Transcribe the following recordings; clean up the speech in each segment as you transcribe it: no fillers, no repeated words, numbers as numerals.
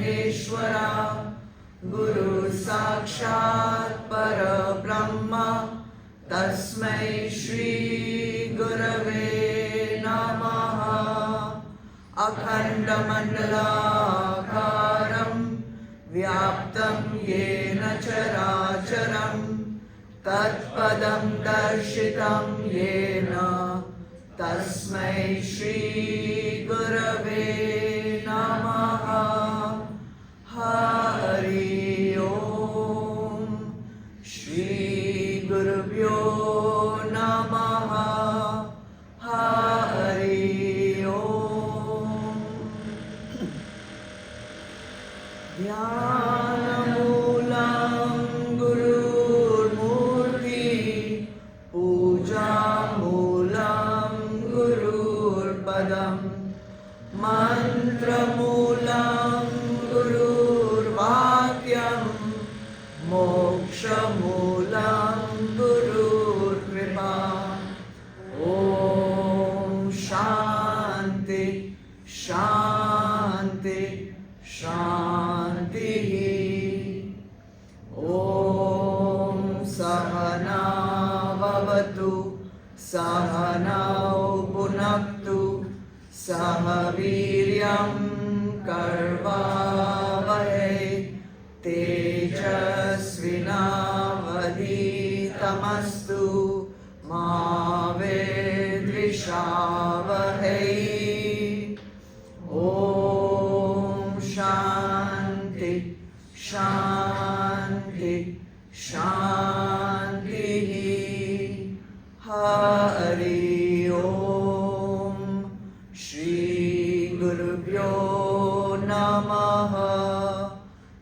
Parmeshwara Guru Sakshat Parabrahma Tasmai Shri Gurave Namaha Akhanda Mandalakaram Vyaptam Yena Characharam Tatpadam Darshitam Yena Tasmai Shri Gurave Namaha Hari Om Shri Gurubhyo Namaha Hari Om Dhyanamulam Gurur Murti Pujamulam Gurur Padam Mantramulam Gurur Vakyam Mokshamulam Gurur Kripa Om Shanti Shanti Shanti Om Sahana Bhavatu Sahanau Bhunaktu Sahaviryam Karvavahe Tejasvinavaditamastu Ma Vedvishavahe Om Shanti Shanti Shanti Hari Om Shri Gurubhyo Namaha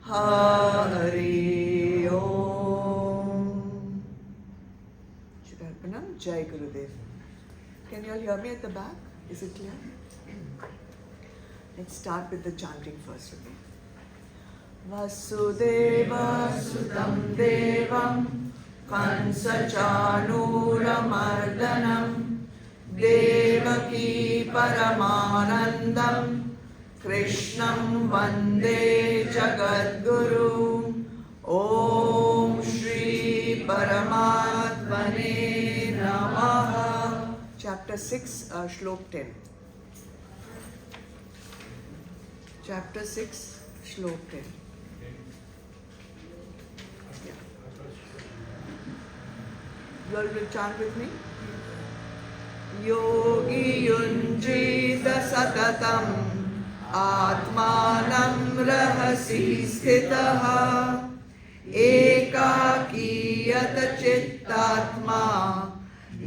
Hari Om. Shubharpanam, Jai Gurudev. Can you all hear me at the back? Is it clear? Let's start with the chanting first, okay? Vasudeva Sudam Devam Kansachanuramardanam Devaki Paramanandam Krishnam Vande Jagadguru Om Shri Paramatmane Namaha. Chapter 6, Shlok 10. Chapter 6, Shlok 10. Yeah. You all will chant with me? Yogi Yunjita Satatam Atmanam Rahasi Sthitaha Ekakiyat Chittatma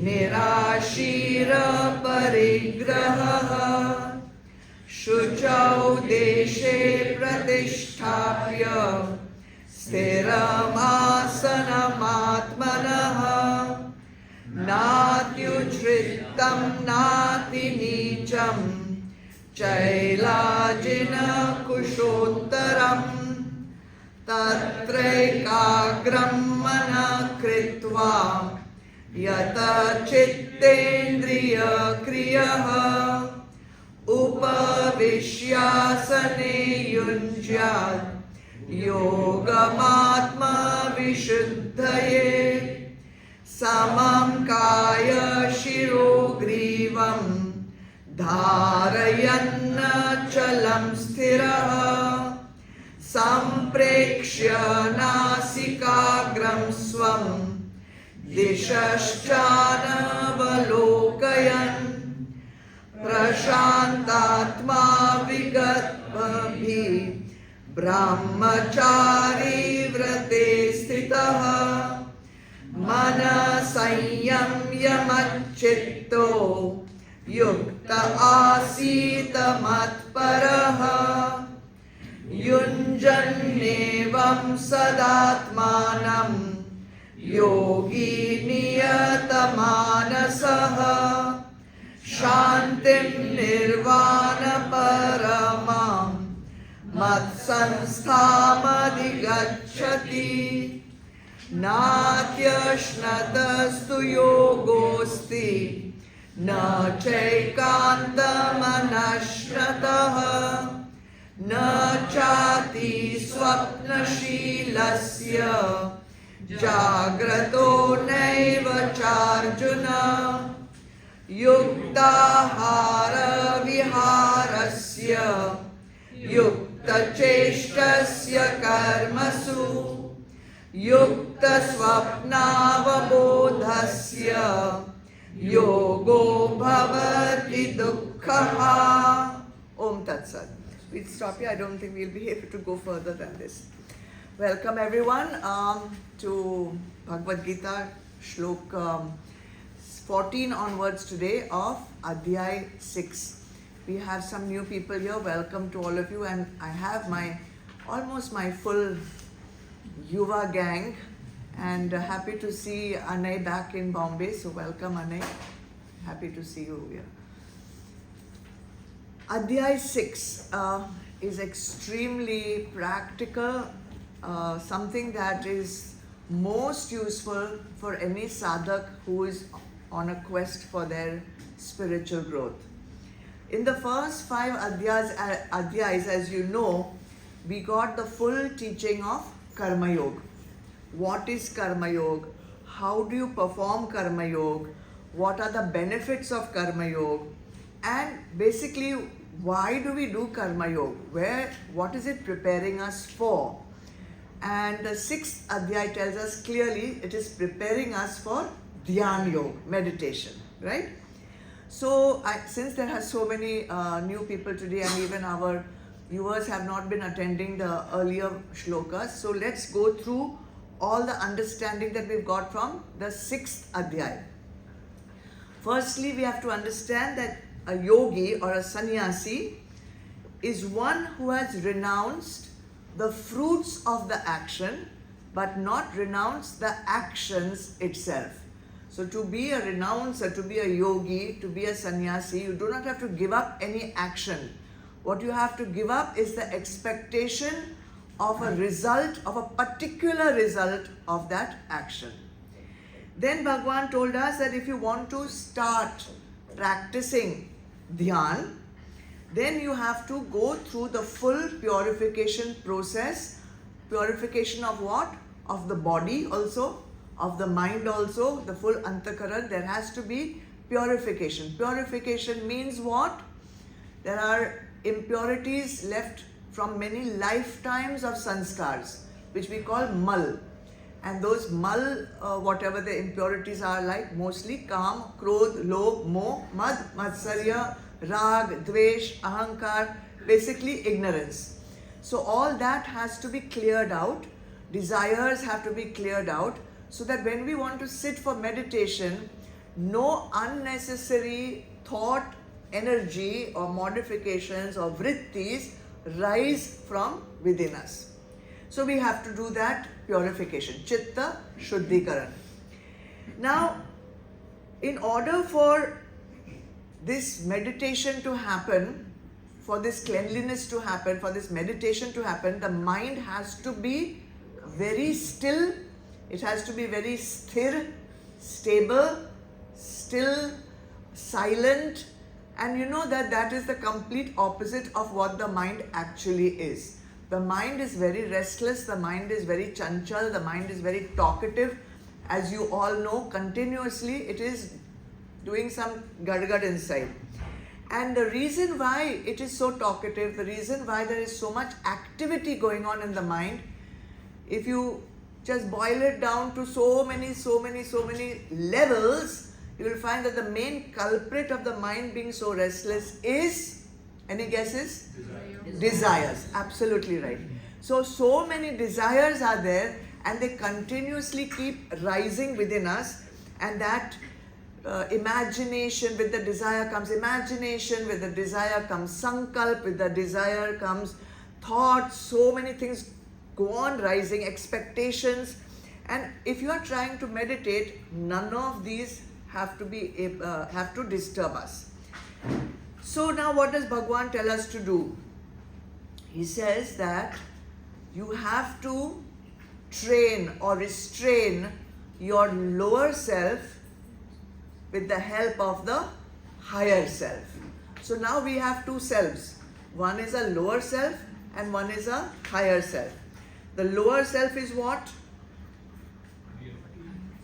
Nirashira Parigraha Shuchau Deshe Pratishtapya Sthiram Asanam Natyujritam Nati Nicham Chailajina Kushottaram Tatraikagram Manakritva Yata Chittendriya Kriyaha Upavishyasane Yunjyat Yogamatma Vishuddhaye Samam Kaya Shirogrivam Dharayanna Chalam Sthiraha Samprekshya Nasikagram Swam Dishashchana Valokayan Prashantatma Vigatbhabhi Brahmachari Vrate Sthitaha Mana Sanyamya Machitto Yukta Asita Matparaha Yunjannevam Sadatmanam Yogi Niyatamanasah Shantim Nirvana Paramam Matsansthamadhigacchati Natyashnatastu yogosti Na chaikantamanashnataha na chati swapnashilasya jagrato naiva charjuna yuktahara viharasya yukta cheshtasya karmasu yukta swapnavabodhasya yogo bhavati dukkha. Om Tat Sat. We'll stop here. I don't think we'll be able to go further than this. Welcome everyone to Bhagavad Gita Shloka 14 onwards today of Adhyaay 6. We have some new people here. Welcome to all of you, and I have almost my full Yuva gang, and happy to see Adhyaay back in Bombay. So welcome Adhyaay. Happy to see you here. Adhyaay 6 is extremely practical, something that is most useful for any sadhak who is on a quest for their spiritual growth. In the first 5 adhyayas, as you know, we got the full teaching of Karma Yoga. What is Karma Yoga? How do you perform Karma Yoga? What are the benefits of Karma Yoga? And basically, why do we do Karma Yoga? What is it preparing us for? And the 6th Adhyaay tells us clearly it is preparing us for dhyan yoga, meditation, right? So, since there are so many new people today, and even our viewers have not been attending the earlier shlokas, so let's go through all the understanding that we've got from the 6th Adhyaay. Firstly, we have to understand that a yogi or a sannyasi is one who has renounced the fruits of the action but not renounced the actions itself. So to be a renouncer, to be a yogi, to be a sannyasi, you do not have to give up any action. What you have to give up is the expectation of a result, of a particular result of that action. Then Bhagavan told us that if you want to start practicing dhyan, then you have to go through the full purification process. Purification of what? Of the body also, of the mind also, the full antakaran. There has to be purification. Purification means what? There are impurities left from many lifetimes of sanskars, which we call mal. And those mal, whatever the impurities are like, mostly kam, krodh, lobh, moh, mad, matsarya, rag, dvesh, ahankar, basically ignorance. So all that has to be cleared out. Desires have to be cleared out, so that when we want to sit for meditation, no unnecessary thought, energy or modifications or vrittis rise from within us. So we have to do that purification, chitta shuddhikaran. Now, in order for this meditation to happen, for this cleanliness to happen, for this meditation to happen, the mind has to be very still. It has to be very sthir, stable, still, silent. And you know that is the complete opposite of what the mind actually is. The mind is very restless, the mind is very chanchal, the mind is very talkative. As you all know, continuously it is doing some gadgad inside. And the reason why it is so talkative, the reason why there is so much activity going on in the mind, if you just boil it down to so many levels, you will find that the main culprit of the mind being so restless is, any guesses? Desires. Absolutely right. So many desires are there, and they continuously keep rising within us, and that imagination, with the desire comes imagination, with the desire comes sankalp, with the desire comes thoughts, so many things go on rising, expectations. And if you are trying to meditate, none of these have to disturb us. So now what does Bhagavan tell us to do? He says that you have to train or restrain your lower self with the help of the higher self. So now we have two selves. One is a lower self and one is a higher self. The lower self is what?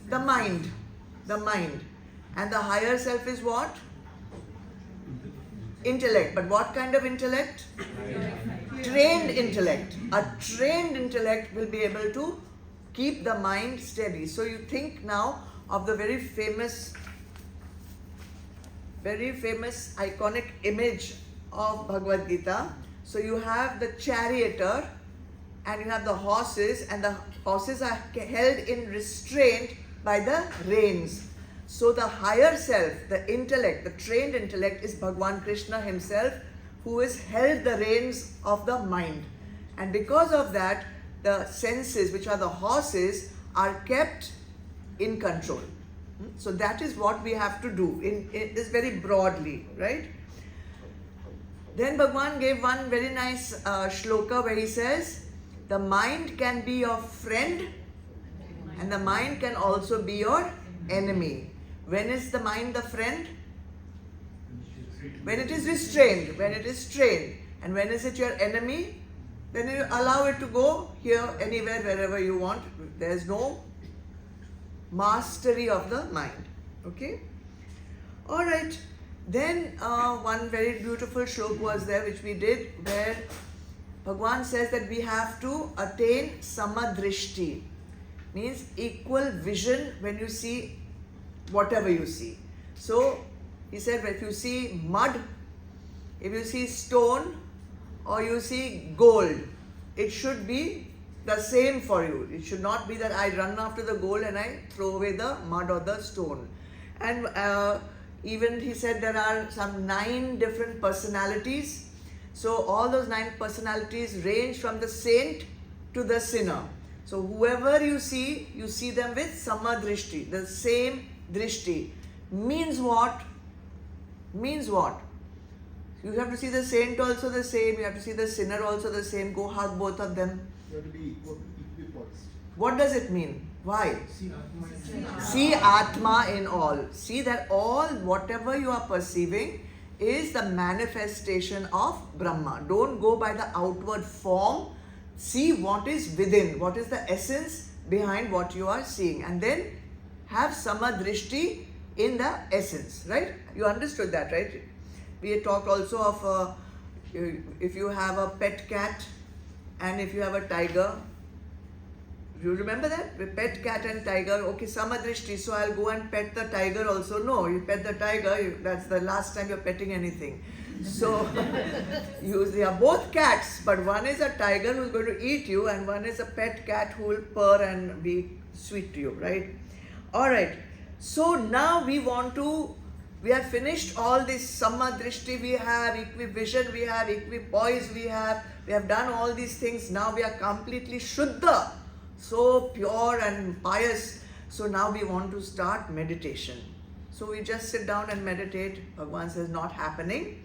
The mind. The mind. And the higher self is what? Intellect. But what kind of intellect? Trained intellect. A trained intellect will be able to keep the mind steady. So you think now of the very famous iconic image of Bhagavad Gita. So you have the charioteer and you have the horses, and the horses are held in restraint by the reins. So the higher self, the intellect, the trained intellect is Bhagavan Krishna himself, who has held the reins of the mind. And because of that, the senses, which are the horses, are kept in control. So that is what we have to do in this very broadly, right? Then Bhagavan gave one very nice shloka where he says, the mind can be your friend and the mind can also be your enemy. When is the mind the friend? When it is restrained, when it is trained. And when is it your enemy? Then you allow it to go here, anywhere, wherever you want. There is no mastery of the mind. Okay? Alright. Then one very beautiful shloka was there which we did, where Bhagavan says that we have to attain samadrishti. Means equal vision when you see whatever you see. So he said, if you see mud, if you see stone, or you see gold, it should be the same for you. It should not be that I run after the gold and I throw away the mud or the stone. And even he said there are some 9 different personalities. So all those 9 personalities range from the saint to the sinner. So whoever you see them with samadrishti, the same drishti. Means what? Means what? You have to see the saint also the same, you have to see the sinner also the same, go hug both of them. You have to be equipoised. What does it mean? Why? See Atma in all. See that all, whatever you are perceiving is the manifestation of Brahma. Don't go by the outward form. See what is within, what is the essence behind what you are seeing. And then have samadrishti in the essence, right? You understood that, right? We had talked also of if you have a pet cat and if you have a tiger. You remember that? With pet cat and tiger, okay, samadrishti, so I'll go and pet the tiger also. No, you pet the tiger, that's the last time you're petting anything. So, they are both cats, but one is a tiger who's going to eat you and one is a pet cat who will purr and be sweet to you, right? Alright, so now we have finished all this samadrishti, we have equivision, we have equipoise, we have done all these things. Now we are completely shuddha, so pure and pious. So now we want to start meditation. So we just sit down and meditate. Bhagavan says not happening.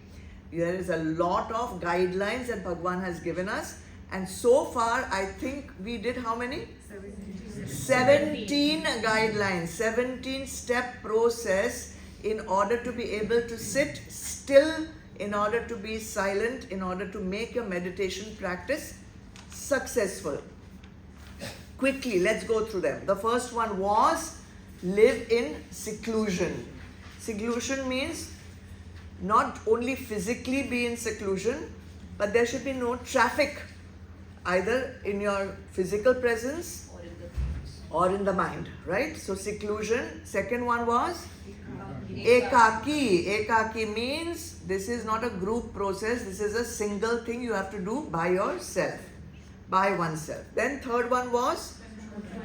There is a lot of guidelines that Bhagavan has given us. And so far, I think we did how many? 17 guidelines, 17-step process in order to be able to sit still, in order to be silent, in order to make your meditation practice successful. Quickly, let's go through them. The first one was live in seclusion. Seclusion means not only physically be in seclusion, but there should be no traffic either in your physical presence or in the mind, right? So seclusion. Second one was ekaki. Ekaki means this is not a group process, this is a single thing you have to do by yourself, by oneself. Then third one was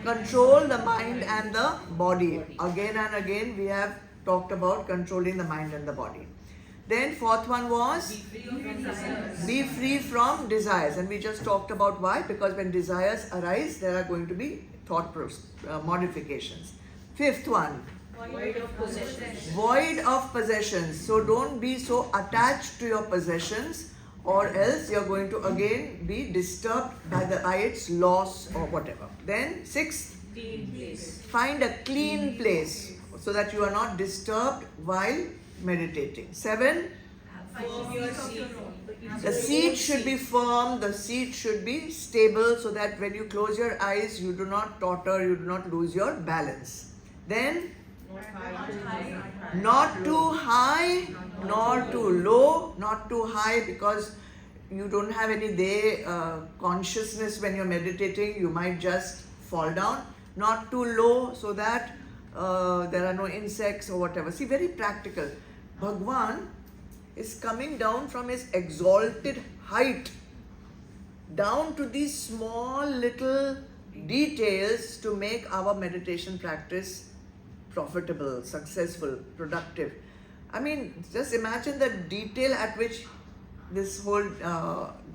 control the mind and the body. Again and again we have talked about controlling the mind and the body. Then fourth one was be free from desires, and we just talked about why. Because when desires arise, there are going to be thought modifications. Fifth one, void of possessions. Void of possessions. So don't be so attached to your possessions, or else you're going to again be disturbed by its loss or whatever. Then sixth, Clean place. find a clean place so that you are not disturbed while meditating. 7, Form your The seat should be firm, the seat should be stable so that when you close your eyes, you do not totter, you do not lose your balance. Then, not too high, nor too low, not too high because you don't have any day consciousness when you're meditating, you might just fall down. Not too low so that there are no insects or whatever. See, very practical. Bhagavan is coming down from his exalted height down to these small little details to make our meditation practice profitable, successful, productive. I mean, just imagine the detail at which this whole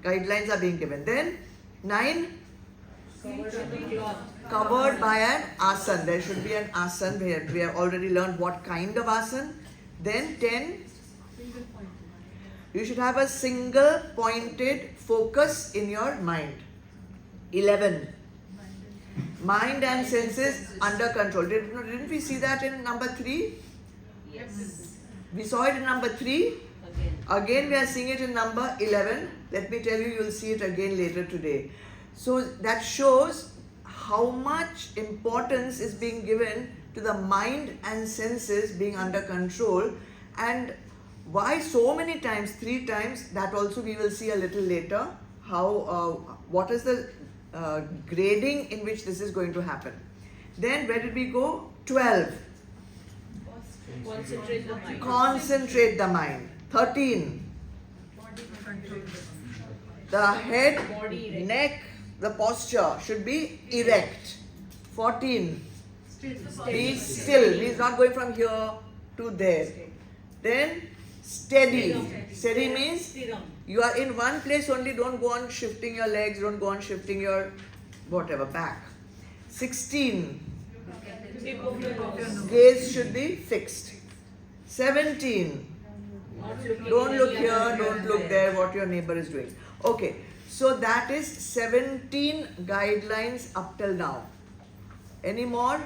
guidelines are being given. Then 9, covered by an asan. There should be an asan here. We have already learned what kind of asan. Then 10, you should have a single pointed focus in your mind. 11, mind and senses under control. Didn't we see that in number 3? Yes. We saw it in number 3. Again we are seeing it in number 11. Let me tell you, you'll see it again later today. So that shows how much importance is being given to the mind and senses being under control, and why so many times, 3 times, that also we will see a little later, how what is the grading in which this is going to happen. Then where did we go? 12. Concentrate the mind. Concentrate the mind. 13. The head, Body erect. neck, the posture should be erect. 14. Be still. He's not going from here to there. Then steady. Steady means you are in one place only. Don't go on shifting your legs. Don't go on shifting your whatever back. 16. Tip of your nose. Gaze should be fixed. 17. Not looking Don't in look any here, other don't look there, what your neighbor is doing. Okay, so that is 17 guidelines up till now. Any more?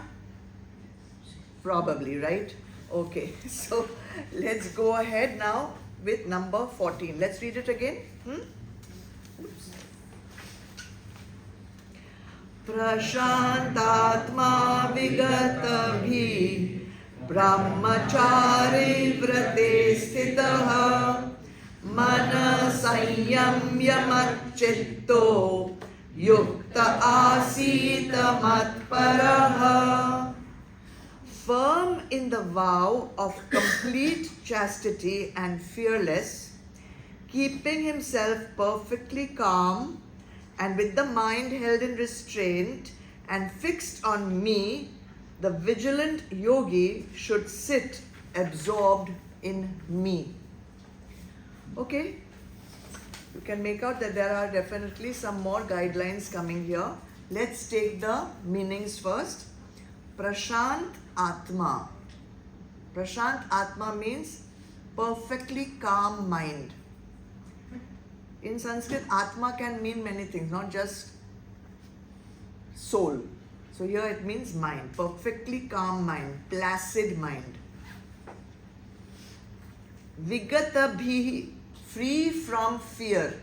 Probably, right? Okay, so let's go ahead now with number 14. Let's read it again. Oops. Prashantatma vigatabhi brahmachari vrate sthitah mana sanyamya matchitto yukta asita matparaha. Firm in the vow of complete chastity and fearless, keeping himself perfectly calm and with the mind held in restraint and fixed on me, the vigilant yogi should sit absorbed in me. Okay, you can make out that there are definitely some more guidelines coming here. Let's take the meanings first. Prashant Atma. Prashant Atma means perfectly calm mind. In Sanskrit, Atma can mean many things, not just soul. So here it means mind, perfectly calm mind, placid mind. Vigata bhi, free from fear,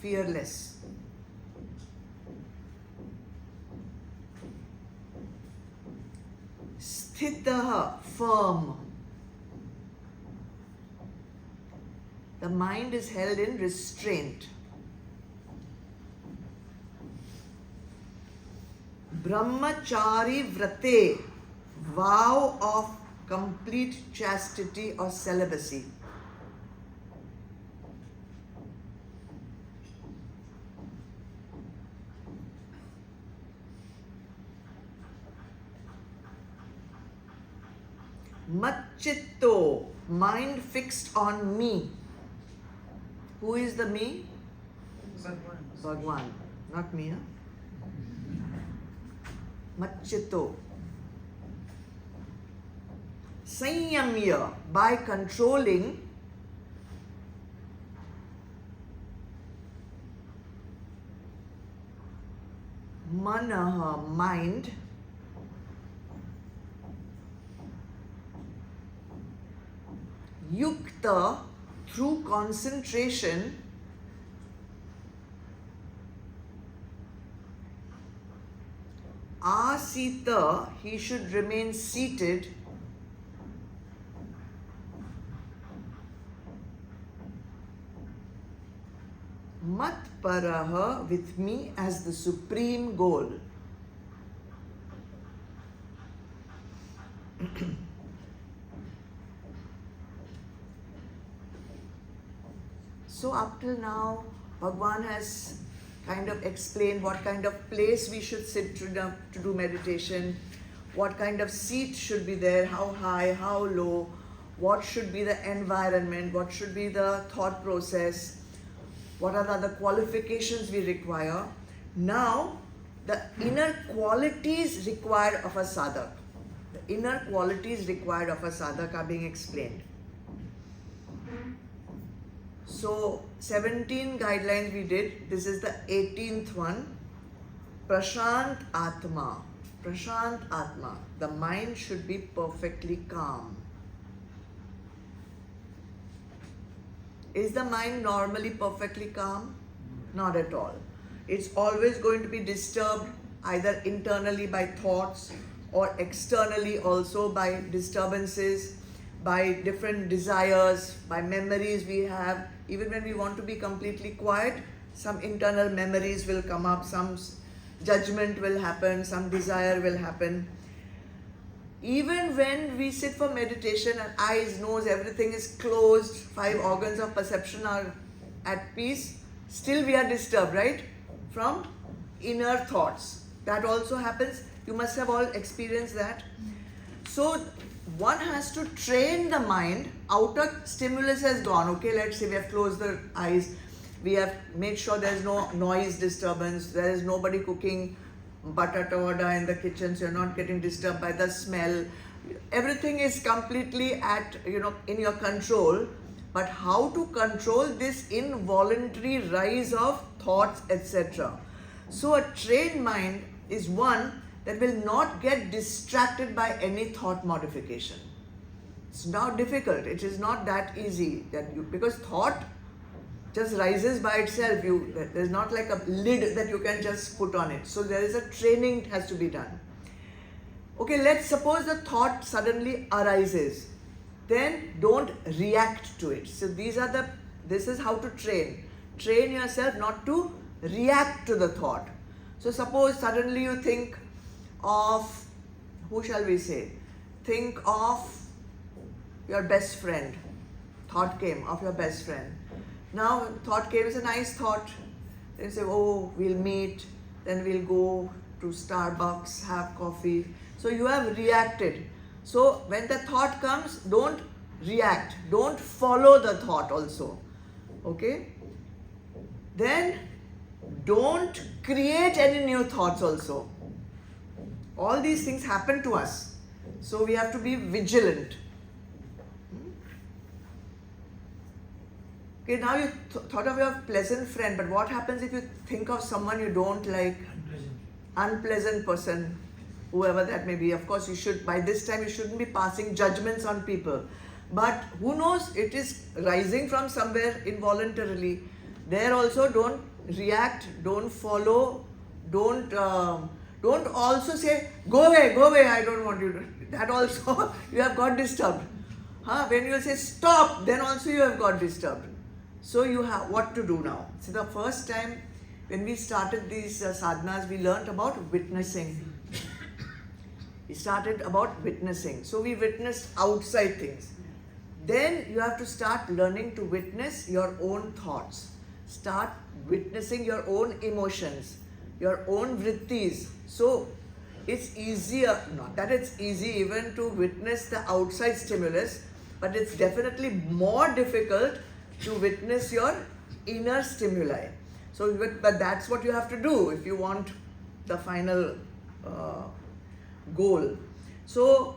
fearless. Sthitaha, firm. The mind is held in restraint. Brahmachari vrate, vow of complete chastity or celibacy. Matchitto, mind fixed on me. Who is the me? Bhagavan, not me. Huh? Matchitto. Sanyamya, by controlling manaha, mind, yukta, through concentration, asita, he should remain seated mat paraha, with me as the supreme goal. So up till now, Bhagavan has kind of explained what kind of place we should sit to do meditation, what kind of seat should be there, how high, how low, what should be the environment, what should be the thought process, what are the other qualifications we require. Now, the inner qualities required of a sadhak. The inner qualities required of a sadhak are being explained. So, 17 guidelines we did. This is the 18th one. Prashant Atma. Prashant Atma. The mind should be perfectly calm. Is the mind normally perfectly calm? Not at all. It's always going to be disturbed either internally by thoughts or externally also by disturbances, by different desires, by memories we have. Even when we want to be completely quiet, some internal memories will come up, some judgment will happen, some desire will happen. Even when we sit for meditation and eyes, nose, everything is closed, 5 organs of perception are at peace, still we are disturbed, right? From inner thoughts. That also happens. You must have all experienced that. So one has to train the mind. Outer stimulus has gone. Okay, let's say we have closed the eyes. We have made sure there is no noise disturbance. There is nobody cooking batata in the kitchen, so you're not getting disturbed by the smell. Everything is completely at, in your control. But how to control this involuntary rise of thoughts, etc. So a trained mind is one that will not get distracted by any thought modification. It's not difficult. It is not that easy because thought just rises by itself. There's not like a lid that you can just put on it. So there is a training has to be done. Okay, let's suppose the thought suddenly arises. Then don't react to it. So this is how to train. Train yourself not to react to the thought. So suppose suddenly you think of, who shall we say? Think of your best friend. Thought came of your best friend. Now thought came, it's a nice thought. Then you say, oh, we'll meet, then we'll go to Starbucks, have coffee. So you have reacted. So when the thought comes, don't react. Don't follow the thought also. Okay? Then don't create any new thoughts also. All these things happen to us. So we have to be vigilant. Okay, now you thought of your pleasant friend, but what happens if you think of someone you don't like? Unpleasant person, whoever that may be. Of course, by this time you shouldn't be passing judgments on people. But who knows, it is rising from somewhere involuntarily. There also don't react, don't follow, don't also say, go away, I don't want you to. That also, you have got disturbed. When you say stop, then also you have got disturbed. So you have what to do now. So the first time when we started these sadhanas, we learnt about witnessing. We started about witnessing. So we witnessed outside things. Then you have to start learning to witness your own thoughts. Start witnessing your own emotions, your own vrittis. So it's easier, not that it's easy even to witness the outside stimulus, but it's definitely more difficult to witness your inner stimuli. So, but that's what you have to do if you want the final goal. So,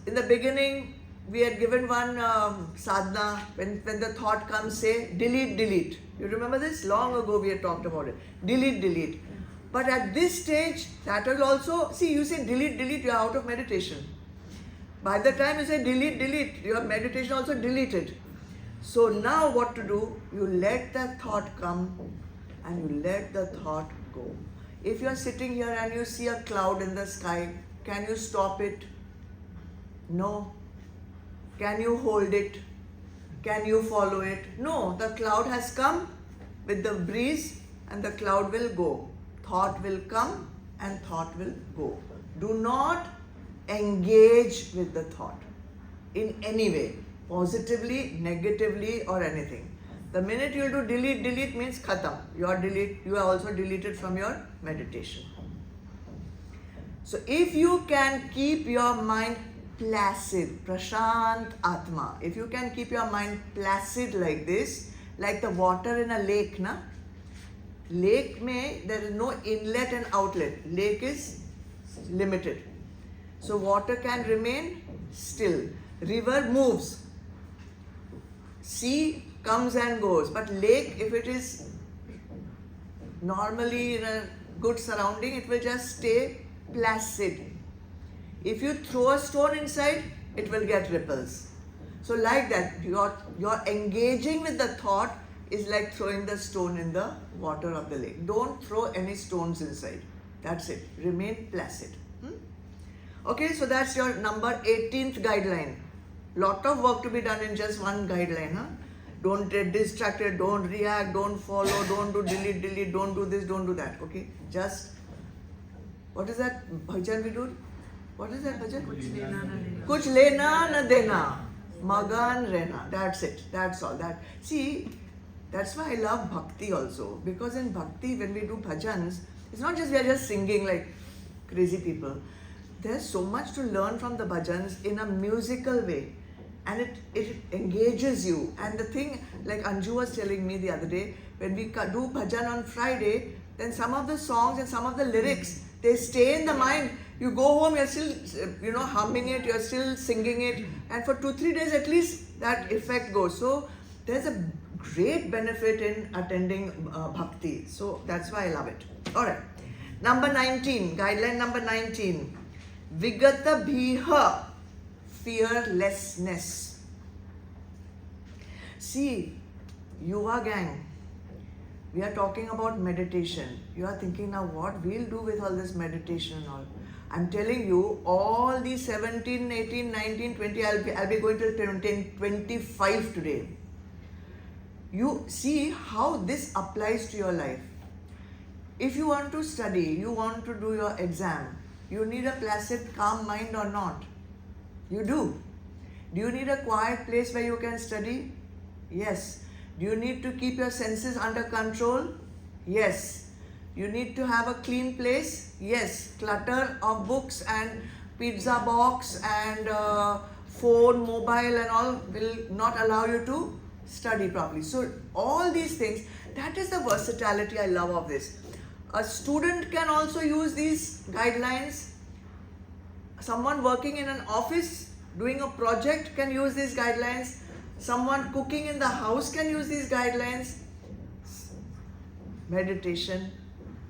in the beginning, we had given one sadhana. When the thought comes, say delete. You remember this? Long ago we had talked about it. Delete. But at this stage, that will also, see, you say delete, you are out of meditation. By the time you say delete, your meditation also deleted. So now what to do? You let that thought come and you let the thought go. If you are sitting here and you see a cloud in the sky, can you stop it? No. Can you hold it? Can you follow it? No. The cloud has come with the breeze and the cloud will go. Thought will come and thought will go. Do not engage with the thought in any way, positively, negatively, or anything. The minute you do delete means khatam. You are also deleted from your meditation. So if you can keep your mind placid, prashant atma, if you can keep your mind placid like this, like the water in a lake, na? Lake there is no inlet and outlet. Lake is limited. So water can remain still. River moves. Sea comes and goes. But lake, if it is normally in a good surrounding, it will just stay placid. If you throw a stone inside, it will get ripples. So like that, you're engaging with the thought is like throwing the stone in the water of the lake. Don't throw any stones inside. That's it. Remain placid. Okay, so that's your number 18th guideline. Lot of work to be done in just one guideline. Huh? Don't get distracted, don't react, don't follow, don't do delete, don't do this, don't do that. Okay, just, what is that bhajan we do? What is that bhajan? Kuch lena na dena, magan rena. That's it. That's all. See, that's why I love bhakti also. Because in bhakti, when we do bhajans, it's not just we are just singing like crazy people. There's so much to learn from the bhajans in a musical way. And it engages you. And the thing, like Anju was telling me the other day, when we do bhajan on Friday, then some of the songs and some of the lyrics, they stay in the mind. You go home, you're still, humming it, you're still singing it. And for 2-3 days at least, that effect goes. So there's a great benefit in attending bhakti. So that's why I love it. Alright. Number 19, guideline number 19. Vigata bhiha, fearlessness. See, Yuva gang, we are talking about meditation. You are thinking now what we'll do with all this meditation and all. I'm telling you, all these 17, 18, 19, 20, I'll be going till 25 today. You see how this applies to your life. If you want to study, you want to do your exam, you need a placid, calm mind or not? You do. Do you need a quiet place where you can study? Yes. Do you need to keep your senses under control? Yes. You need to have a clean place? Yes. Clutter of books and pizza box and phone, mobile and all will not allow you to study properly. So all these things, that is the versatility I love of this. A student can also use these guidelines. Someone working in an office doing a project can use these guidelines. Someone cooking in the house can use these guidelines. Meditation,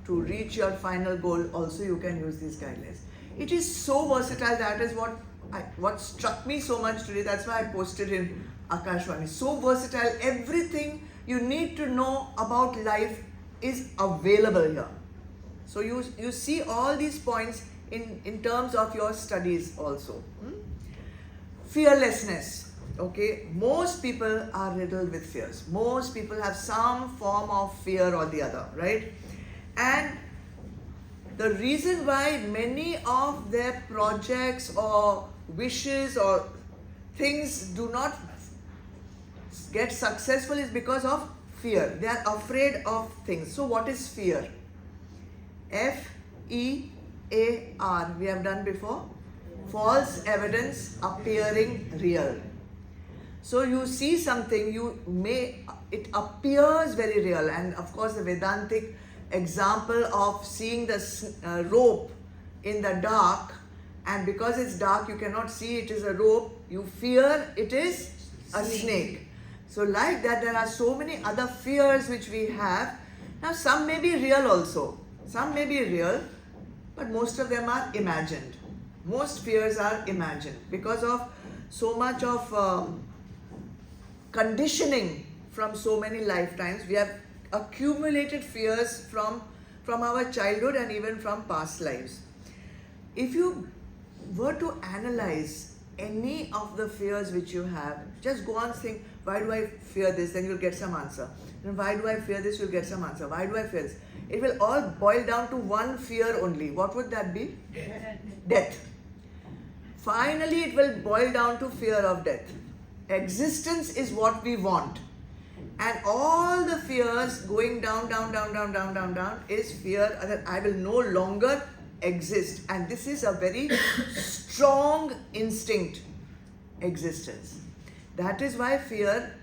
to reach your final goal, also you can use these guidelines. It is so versatile. That is what struck me so much today. That's why I posted in Akashvani. So versatile. Everything you need to know about life is available here. So you see all these points in terms of your studies also. Fearlessness. Okay, most people are riddled with fears. Most people have some form of fear or the other, right? And the reason why many of their projects or wishes or things do not get successful is because of fear. They are afraid of things. So what is fear? F-E-A-R. We have done before. False evidence appearing real. So you see something, it appears very real. And of course the Vedantic example of seeing the rope in the dark, and because it's dark you cannot see it is a rope, you fear it is a snake. So like that, there are so many other fears which we have. Now some may be real also. Some may be real, but most of them are imagined. Most fears are imagined because of so much of conditioning from so many lifetimes. We have accumulated fears from our childhood and even from past lives. If you were to analyze any of the fears which you have, just go on saying, why do I fear this? Then you'll get some answer. And why do I fear this? You'll get some answer. Why do I fear this? It will all boil down to one fear only. What would that be? Death. Finally, it will boil down to fear of death. Existence is what we want. And all the fears going down is fear that I will no longer exist. And this is a very strong instinct, existence. That is why fear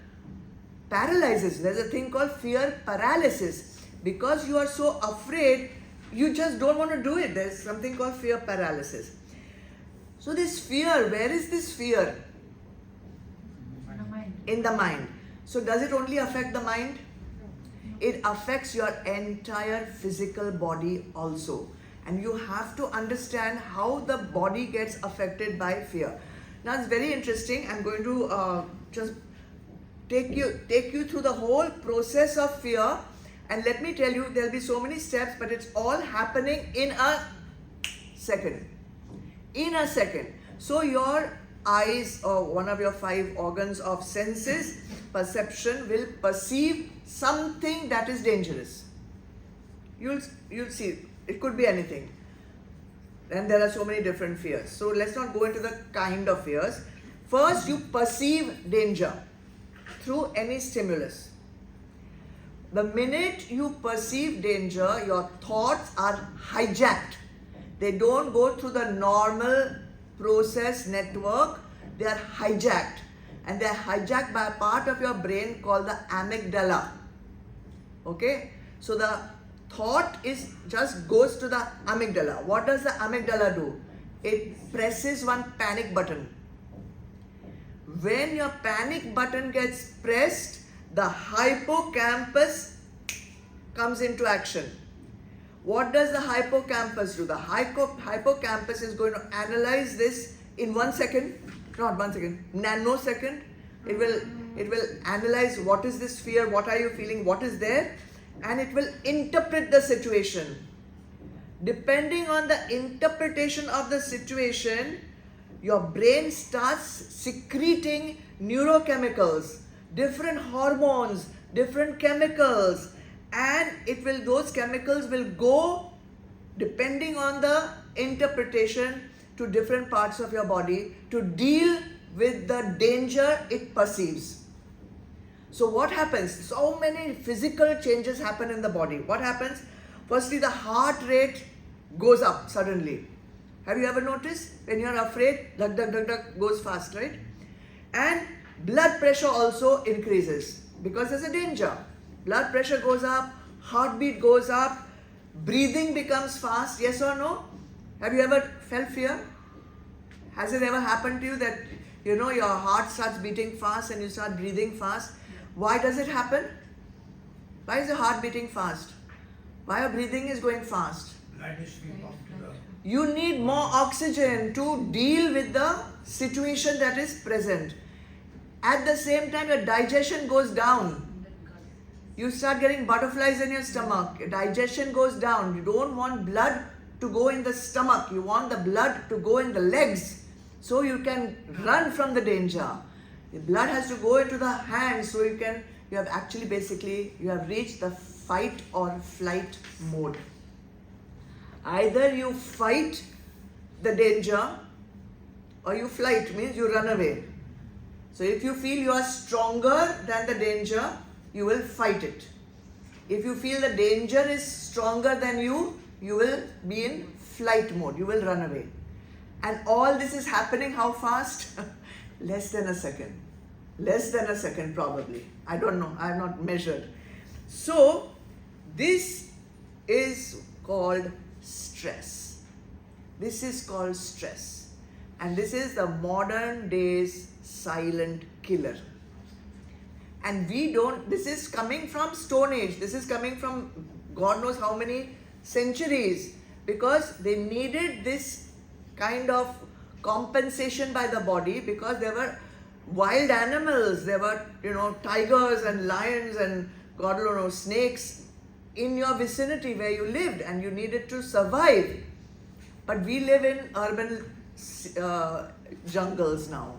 paralyzes. There's a thing called fear paralysis. Because you are so afraid, you just don't want to do it. There's something called fear paralysis. So this fear, where is this fear? In the mind. So does it only affect the mind? It affects your entire physical body also. And you have to understand how the body gets affected by fear. Now it's very interesting. I'm going to just take you through the whole process of fear. And let me tell you, there'll be so many steps, but it's all happening in a second. In a second. So your eyes, or one of your 5 organs of senses, perception, will perceive something that is dangerous. You'll see, it could be anything. And there are so many different fears. So let's not go into the kind of fears. First, you perceive danger through any stimulus. The minute you perceive danger, your thoughts are hijacked. They don't go through the normal process network. They are hijacked. And they are hijacked by a part of your brain called the amygdala. Okay? So the thought just goes to the amygdala. What does the amygdala do? It presses one panic button. When your panic button gets pressed, the hippocampus comes into action. What does the hippocampus do? The hippocampus is going to analyze this in 1 second, not 1 second, nanosecond. It will analyze what is this fear, what are you feeling, what is there, and it will interpret the situation. Depending on the interpretation of the situation, your brain starts secreting neurochemicals, different hormones, different chemicals, and those chemicals will go, depending on the interpretation, to different parts of your body to deal with the danger it perceives. So what happens? So many physical changes happen in the body. What happens? Firstly, the heart rate goes up suddenly. Have you ever noticed? When you're afraid, dug, dug, dug, dug goes fast, right? And blood pressure also increases because there's a danger. Blood pressure goes up, heartbeat goes up, breathing becomes fast, yes or no? Have you ever felt fear? Has it ever happened to you that, your heart starts beating fast and you start breathing fast? Why does it happen? Why is your heart beating fast? Why your breathing is going fast? You need more oxygen to deal with the situation that is present. At the same time, your digestion goes down. You start getting butterflies in your stomach. Your digestion goes down. You don't want blood to go in the stomach. You want the blood to go in the legs so you can run from the danger. The blood has to go into the hands so you have reached the fight or flight mode. Either you fight the danger or you flight, means you run away. So if you feel you are stronger than the danger, you will fight it. If you feel the danger is stronger than you, you will be in flight mode. You will run away. And all this is happening how fast? Less than a second. Less than a second probably. I don't know. I have not measured. So this is called stress. This is called stress. And this is the modern day's silent killer. And this is coming from Stone Age. This is coming from God knows how many centuries, because they needed this kind of compensation by the body, because there were wild animals. There were, tigers and lions and God knows snakes in your vicinity where you lived, and you needed to survive. But we live in urban jungles now,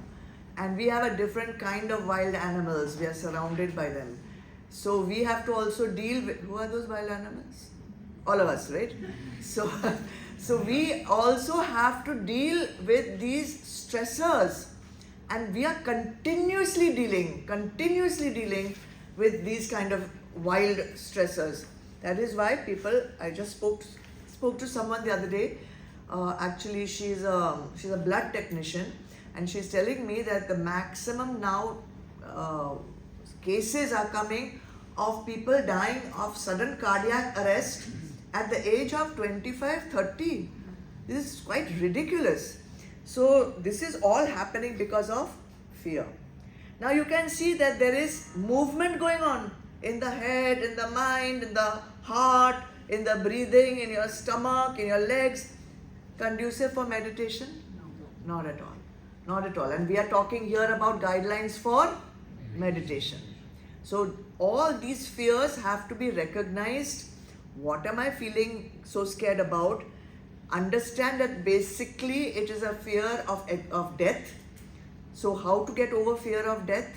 and we have a different kind of wild animals. We are surrounded by them. So we have to also deal with, who are those wild animals? All of us, right? So we also have to deal with these stressors, and we are continuously dealing with these kind of wild stressors. That is why I just spoke to someone the other day. Actually, she's a blood technician, and she's telling me that the maximum now cases are coming of people dying of sudden cardiac arrest at the age of 25, 30. This is quite ridiculous. So this is all happening because of fear. Now you can see that there is movement going on in the head, in the mind, in the heart, in the breathing, in your stomach, in your legs. Conducive for meditation? No. Not at all. Not at all. And we are talking here about guidelines for meditation. So all these fears have to be recognized. What am I feeling so scared about? Understand that basically it is a fear of death. So how to get over fear of death?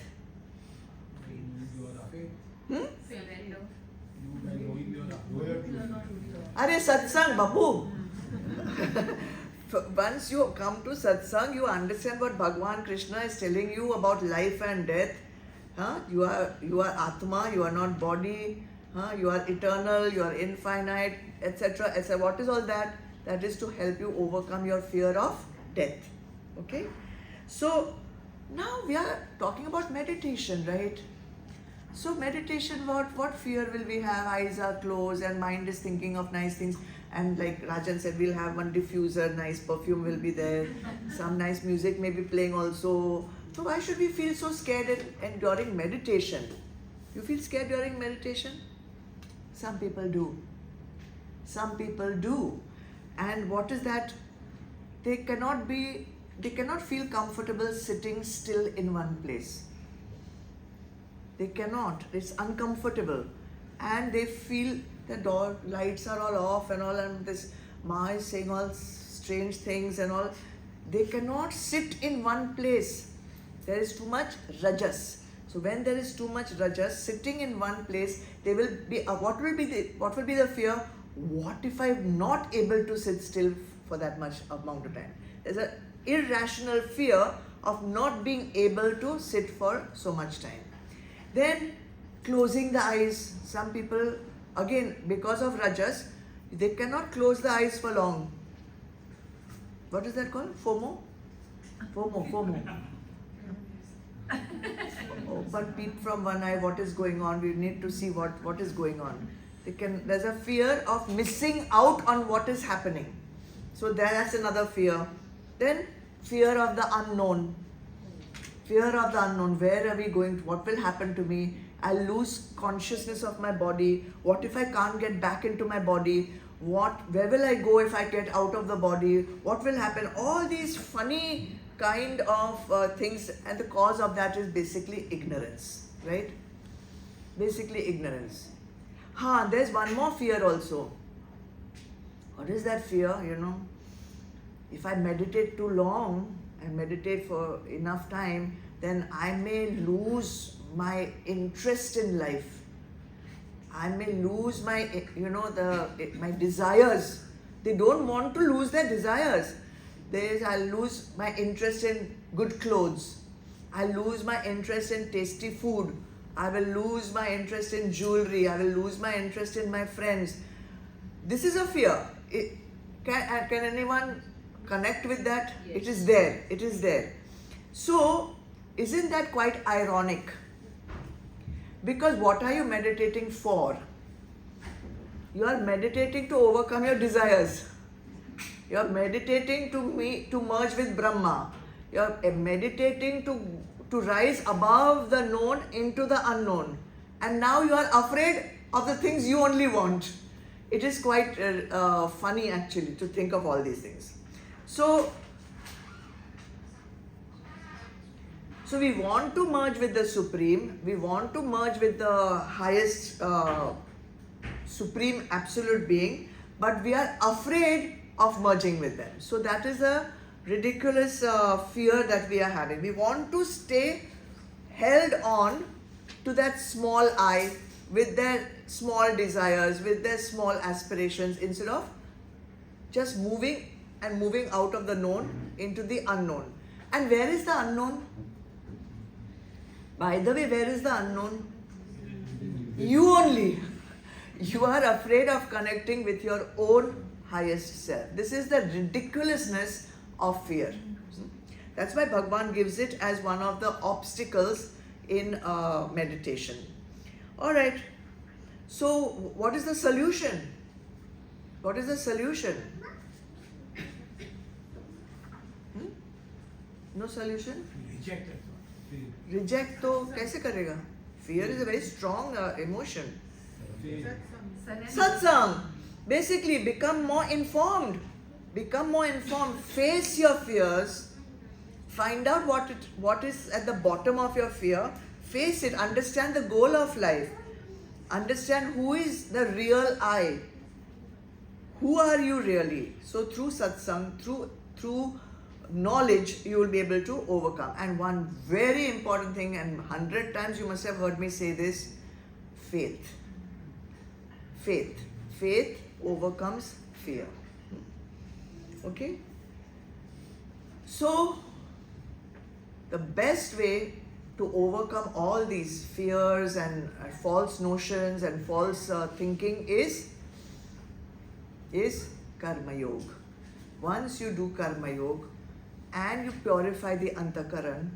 Are satsang, babu. Once you come to satsang, you understand what Bhagavan Krishna is telling you about life and death. You are Atma, you are not body. You are eternal, you are infinite, etc. etc. What is all that? That is to help you overcome your fear of death. Okay? So now we are talking about meditation, right? So meditation, what fear will we have? Eyes are closed and mind is thinking of nice things. And like Rajan said, we'll have one diffuser, nice perfume will be there. Some nice music may be playing also. So why should we feel so scared and during meditation? You feel scared during meditation? Some people do. Some people do. And what is that? They cannot feel comfortable sitting still in one place. They cannot. It's uncomfortable. And they feel the door lights are all off and all, and this Ma is saying all strange things and all. They cannot sit in one place. There is too much rajas. So when there is too much rajas, sitting in one place, they will be. What will be the fear? What if I'm not able to sit still for that much amount of time? There's an irrational fear of not being able to sit for so much time. Then closing the eyes. Some people, again, because of rajas, they cannot close the eyes for long. What is that called? FOMO? FOMO. Open, peep from one eye, what is going on? We need to see what is going on. There's a fear of missing out on what is happening. So that's another fear. Then fear of the unknown. Fear of the unknown. Where are we going? What will happen to me? I'll lose consciousness of my body. What if I can't get back into my body? Where will I go if I get out of the body? What will happen? All these funny kind of things, and the cause of that is basically ignorance, right? Basically ignorance. There's one more fear also. What is that fear? If I meditate too long and meditate for enough time, then I may lose my interest in life. I may lose my, my desires. They don't want to lose their desires. I'll lose my interest in good clothes. I'll lose my interest in tasty food. I will lose my interest in jewelry. I will lose my interest in my friends. This is a fear. Can anyone connect with that? Yes. It is there. It is there. So, isn't that quite ironic? Because what are you meditating for? You are meditating to overcome your desires. You are meditating to merge with Brahma. You are meditating to rise above the known into the unknown. And now you are afraid of the things you only want. It is quite funny actually to think of all these things. So, So we want to merge with the Supreme, we want to merge with the highest Supreme Absolute Being, but we are afraid of merging with them. So that is a ridiculous fear that we are having. We want to stay held on to that small I with their small desires, with their small aspirations, instead of just moving out of the known into the unknown. And where is the unknown? By the way, where is the unknown? You only. You are afraid of connecting with your own highest self. This is the ridiculousness of fear. That's why Bhagavan gives it as one of the obstacles in meditation. Alright, so what is the solution? What is the solution? No solution? Reject it. Reject तो कैसे करेगा? Fear is a very strong emotion. Satsang. Basically, become more informed. Become more informed. Face your fears. Find out what is at the bottom of your fear. Face it. Understand the goal of life. Understand who is the real I. Who are you really? So through satsang, through knowledge, you will be able to overcome. And one very important thing, and 100 times you must have heard me say this, faith. Faith. Faith overcomes fear. Okay? So, the best way to overcome all these fears and false notions and false thinking is karma yoga. Once you do karma yoga and you purify the antakaran,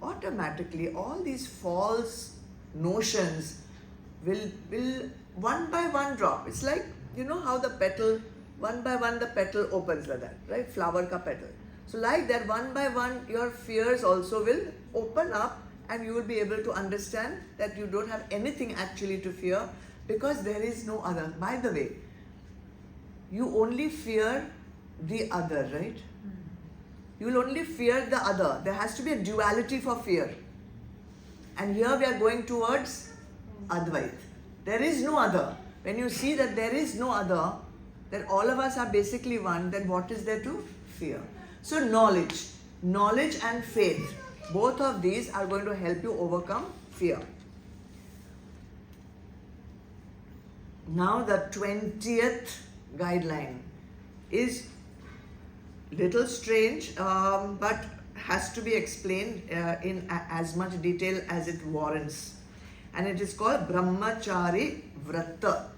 automatically all these false notions will one by one drop. It's like, you know how the petal, one by one the petal opens like that, right? Flower ka petal. So like that, one by one your fears also will open up, and you will be able to understand that you don't have anything actually to fear, because there is no other. By the way, you only fear the other, right? You will only fear the other. There has to be a duality for fear. And here we are going towards Adhyaay. There is no other. When you see that there is no other, that all of us are basically one, then what is there to fear? So knowledge and faith, both of these are going to help you overcome fear. Now the 20th guideline is little strange, but has to be explained in as much detail as it warrants. And it is called Brahmachari Vrata,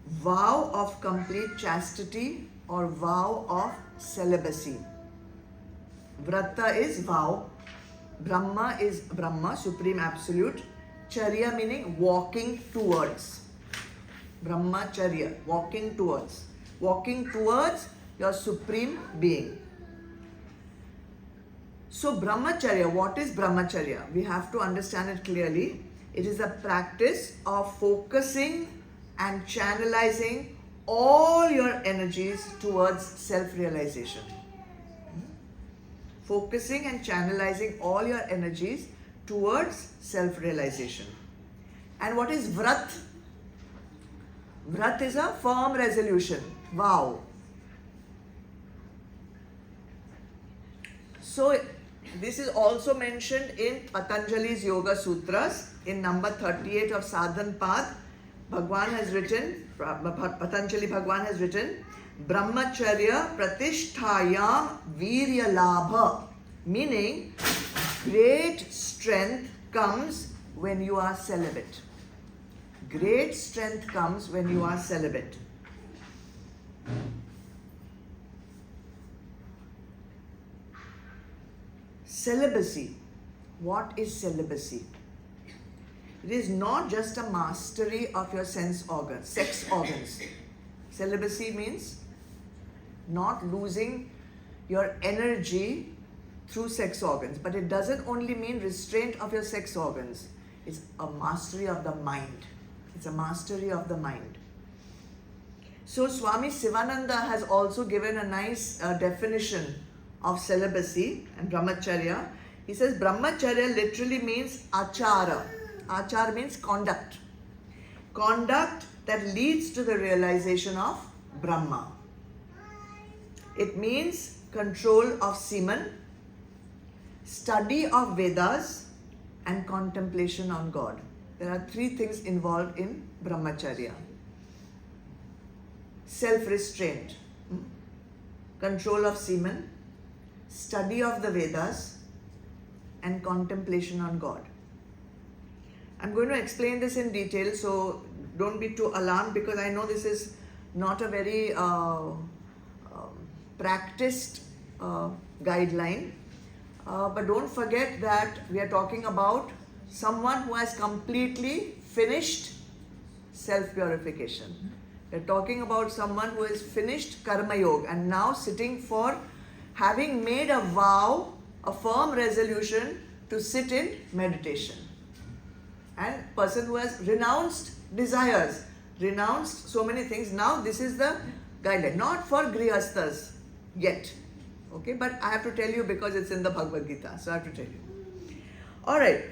vow of complete chastity or vow of celibacy. Vrata is vow, Brahma is Brahma, Supreme Absolute, Charya meaning walking towards. Brahmacharya, walking towards your Supreme Being. So Brahmacharya, what is Brahmacharya? We have to understand it clearly. It is a practice of focusing and channelizing all your energies towards self-realization. Focusing and channelizing all your energies towards self-realization. And what is Vrat? Vrat is a firm resolution, vow. So this is also mentioned in Patanjali's Yoga Sutras in number 38 of Sadhan Path. Patanjali Bhagavan has written, Brahmacharya Pratisthayam Virya Labha, meaning great strength comes when you are celibate. Great strength comes when you are celibate. Celibacy. What is celibacy? It is not just a mastery of your sex organs. Celibacy means not losing your energy through sex organs. But it doesn't only mean restraint of your sex organs. It's a mastery of the mind. It's a mastery of the mind. So Swami Sivananda has also given a nice definition of celibacy and brahmacharya. He says brahmacharya literally means achara. Achara means conduct. Conduct that leads to the realization of Brahma. It means control of semen, study of Vedas, and contemplation on God. There are three things involved in brahmacharya. Self-restraint, control of semen, study of the Vedas, and contemplation on God. I'm going to explain this in detail, so don't be too alarmed, because I know this is not a very practiced guideline. But don't forget that we are talking about someone who has completely finished self-purification. We're talking about someone who has finished karma yoga and now sitting for having made a vow, a firm resolution to sit in meditation. And person who has renounced desires, renounced so many things. Now this is the guideline, not for grihasthas yet. Okay, but I have to tell you because it's in the Bhagavad Gita, so I have to tell you. Alright,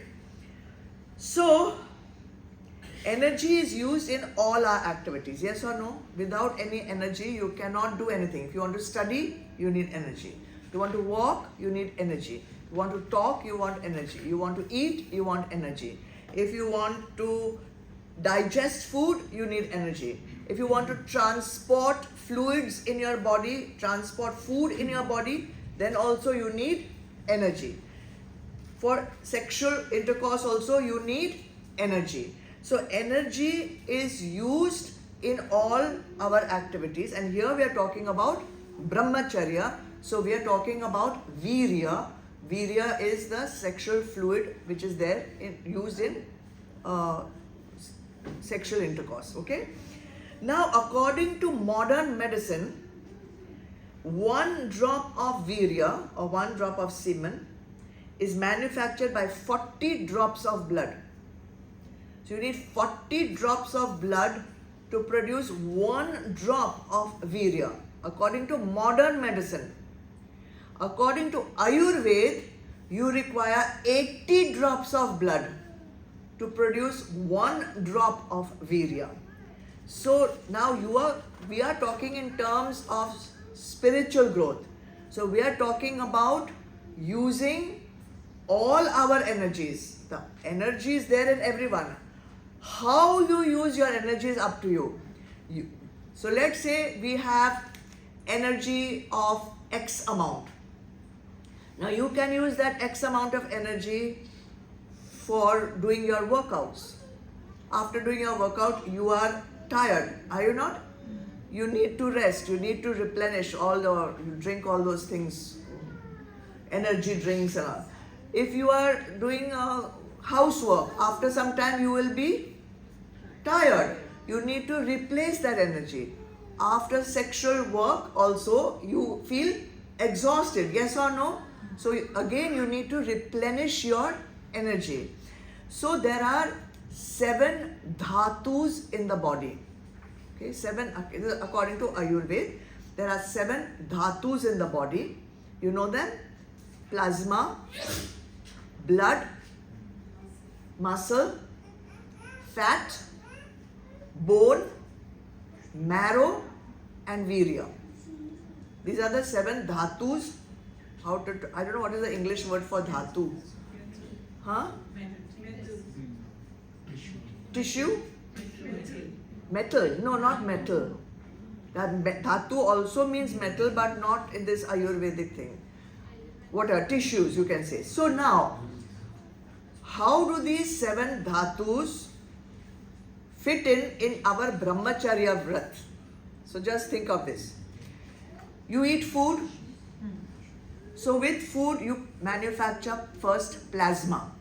so energy is used in all our activities, yes or no? Without any energy, you cannot do anything. If you want to study, you need energy. If you want to walk, you need energy. If you want to talk, you want energy. You want to eat, you want energy. If you want to digest food, you need energy. If you want to transport fluids in your body, transport food in your body, then also you need energy. For sexual intercourse also you need energy. So energy is used in all our activities, and here we are talking about brahmacharya. So we are talking about virya. Virya is the sexual fluid which is there used in sexual intercourse. Okay. Now, according to modern medicine, 1 drop of virya or 1 drop of semen is manufactured by 40 drops of blood. So you need 40 drops of blood to produce 1 drop of virya, according to modern medicine. According to Ayurveda, you require 80 drops of blood to produce 1 drop of virya. So now we are talking in terms of spiritual growth. So we are talking about using all our energies. The energy is there in everyone. How you use your energy is up to you. So let's say we have energy of X amount. Now you can use that X amount of energy for doing your workouts. After doing your workout, you are tired, are you not? You need to rest, you need to replenish you drink all those things, energy drinks and all. If you are doing housework, after some time you will be tired. You need to replace that energy. After sexual work also, you feel exhausted, yes or no? So again you need to replenish your energy. So there are 7 dhatus in the body. Okay, 7, according to Ayurveda, there are 7 dhatus in the body. You know them? Plasma, blood, muscle, fat, bone, marrow, and virya. These are the 7 dhatus. I don't know what is the English word for dhatu. Huh? Tissue? Metal. No, not metal. That dhatu also means metal, but not in this Ayurvedic thing. What are tissues, you can say. So now, how do these 7 dhatus fit in our brahmacharya vrat? So just think of this. You eat food. So with food, you manufacture first plasma.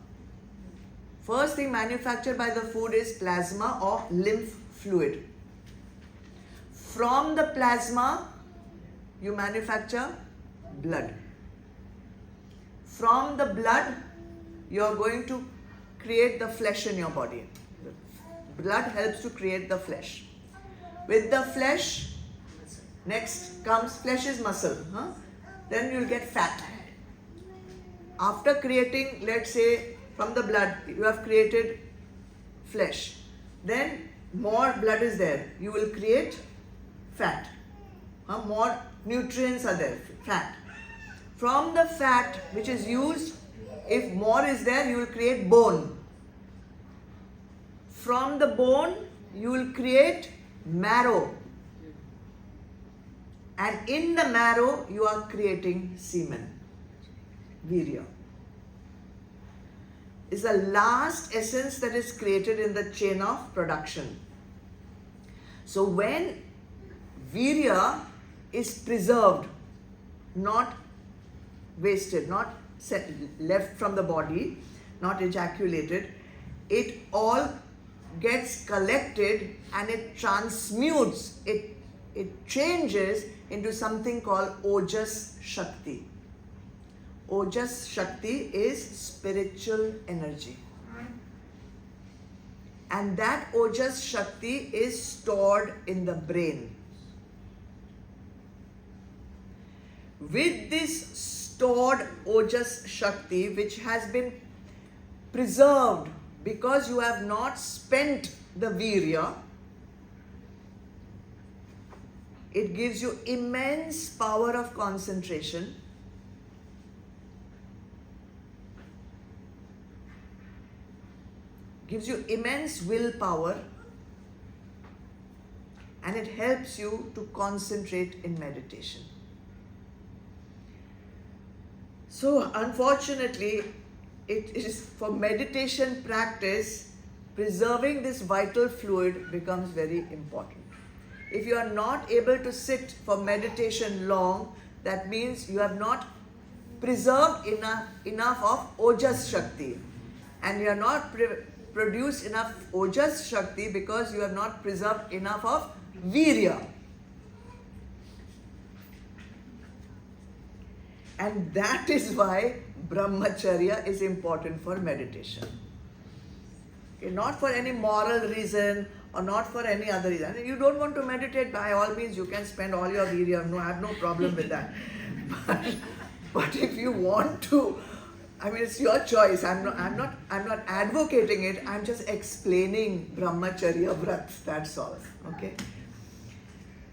First thing manufactured by the food is plasma or lymph fluid. From the plasma, you manufacture blood. From the blood, you are going to create the flesh in your body. Blood helps to create the flesh. With the flesh, next comes, flesh is muscle. Then you'll get fat. after creating, let's say, from the blood, you have created flesh. Then more blood is there. You will create fat. More nutrients are there, fat. From the fat which is used, if more is there, you will create bone. From the bone, you will create marrow. And in the marrow, you are creating semen, virya. Is the last essence that is created in the chain of production. So when virya is preserved, not wasted, not left from the body, not ejaculated, it all gets collected and it transmutes, it changes into something called Ojas Shakti. Ojas Shakti is spiritual energy. And that Ojas Shakti is stored in the brain. With this stored Ojas Shakti, which has been preserved because you have not spent the virya, it gives you immense power of concentration. Gives you immense willpower, and it helps you to concentrate in meditation. So unfortunately, it is for meditation practice, preserving this vital fluid becomes very important. If you are not able to sit for meditation long, that means you have not preserved enough of Ojas Shakti, and you are not produce enough Ojas Shakti because you have not preserved enough of Virya. And that is why Brahmacharya is important for meditation. Okay, not for any moral reason or not for any other reason. You don't want to meditate, by all means you can spend all your Virya. No, I have no problem with that. But if you want to, I mean, it's your choice. I'm not advocating it. I'm just explaining Brahmacharya Vrat. That's all. Okay.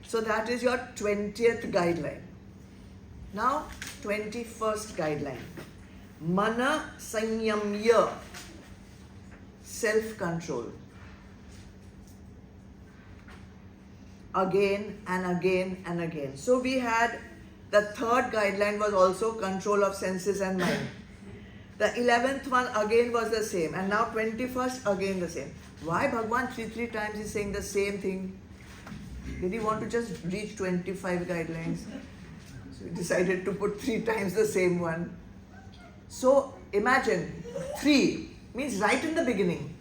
So that is your 20th guideline. Now, 21st guideline. Mana Sanyamya. Self-control. Again and again and again. So we had the third guideline was also control of senses and mind. The 11th one again was the same, and now 21st again the same. Why Bhagavan three times is saying the same thing? Did he want to just reach 25 guidelines? So he decided to put 3 times the same one. So imagine 3 means right in the beginning.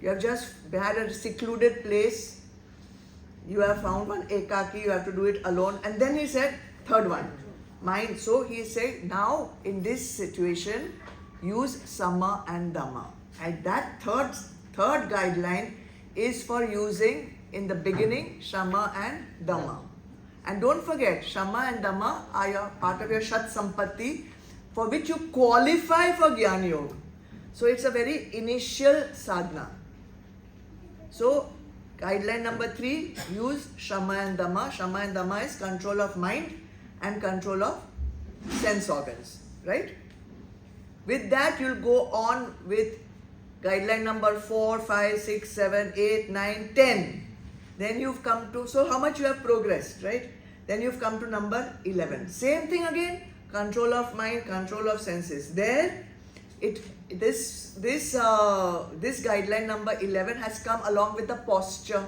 You have just had a secluded place. You have found one ekaki, you have to do it alone. And then he said, third one, mind. So he said, now in this situation, use sama and dhamma. And that third guideline is for using in the beginning shama and dhamma. And don't forget, shama and dhamma are part of your shat sampatti, for which you qualify for Jnana Yoga. So it's a very initial sadhana. So guideline number 3, use shama and dhamma. Shama and dhamma is control of mind and control of sense organs, right? With that, you'll go on with guideline number 4, 5, 6, 7, 8, 9, 10. Then you've come to, so how much you have progressed, right? Then you've come to number 11. Same thing again, control of mind, control of senses. There, this guideline number 11 has come along with the posture.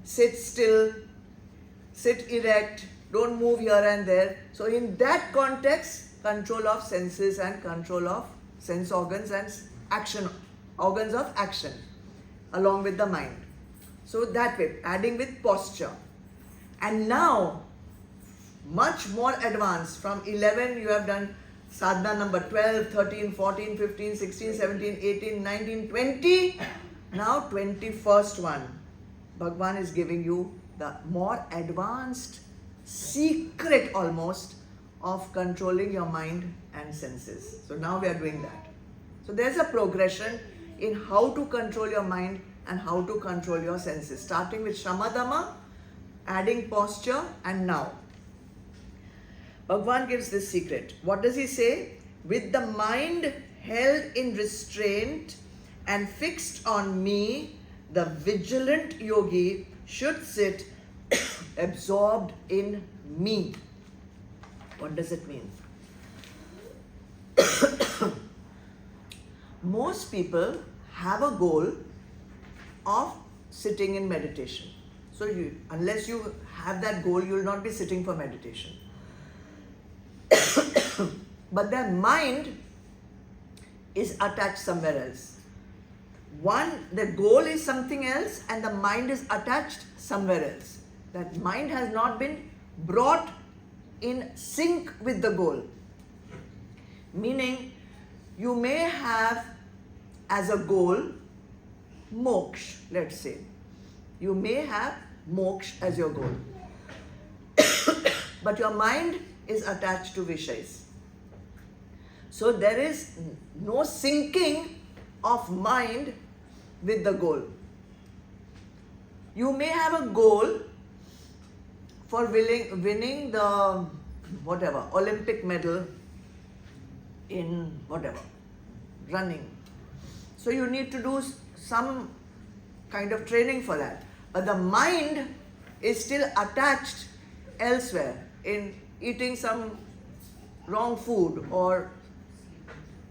Sit still, sit erect, don't move here and there. So in that context, control of senses and control of sense organs and action, organs of action, along with the mind. So that way, adding with posture. And now, much more advanced, from 11 you have done sadhana number 12, 13, 14, 15, 16, 17, 18, 19, 20. Now 21st one. Bhagavan is giving you the more advanced, secret almost, of controlling your mind and senses. So now we are doing that. So there's a progression in how to control your mind and how to control your senses, starting with Shamadama, adding posture, and now. Bhagavan gives this secret. What does he say? With the mind held in restraint and fixed on me, the vigilant yogi should sit absorbed in me. What does it mean? Most people have a goal of sitting in meditation. So unless you have that goal, you will not be sitting for meditation. But their mind is attached somewhere else. The goal is something else and the mind is attached somewhere else. That mind has not been brought in sync with the goal. Meaning, you may have as a goal moksha, let's say. You may have moksha as your goal. But your mind is attached to Vishais. So there is no syncing of mind with the goal. You may have a goal for winning the Olympic medal in running. So you need to do some kind of training for that. But the mind is still attached elsewhere in eating some wrong food or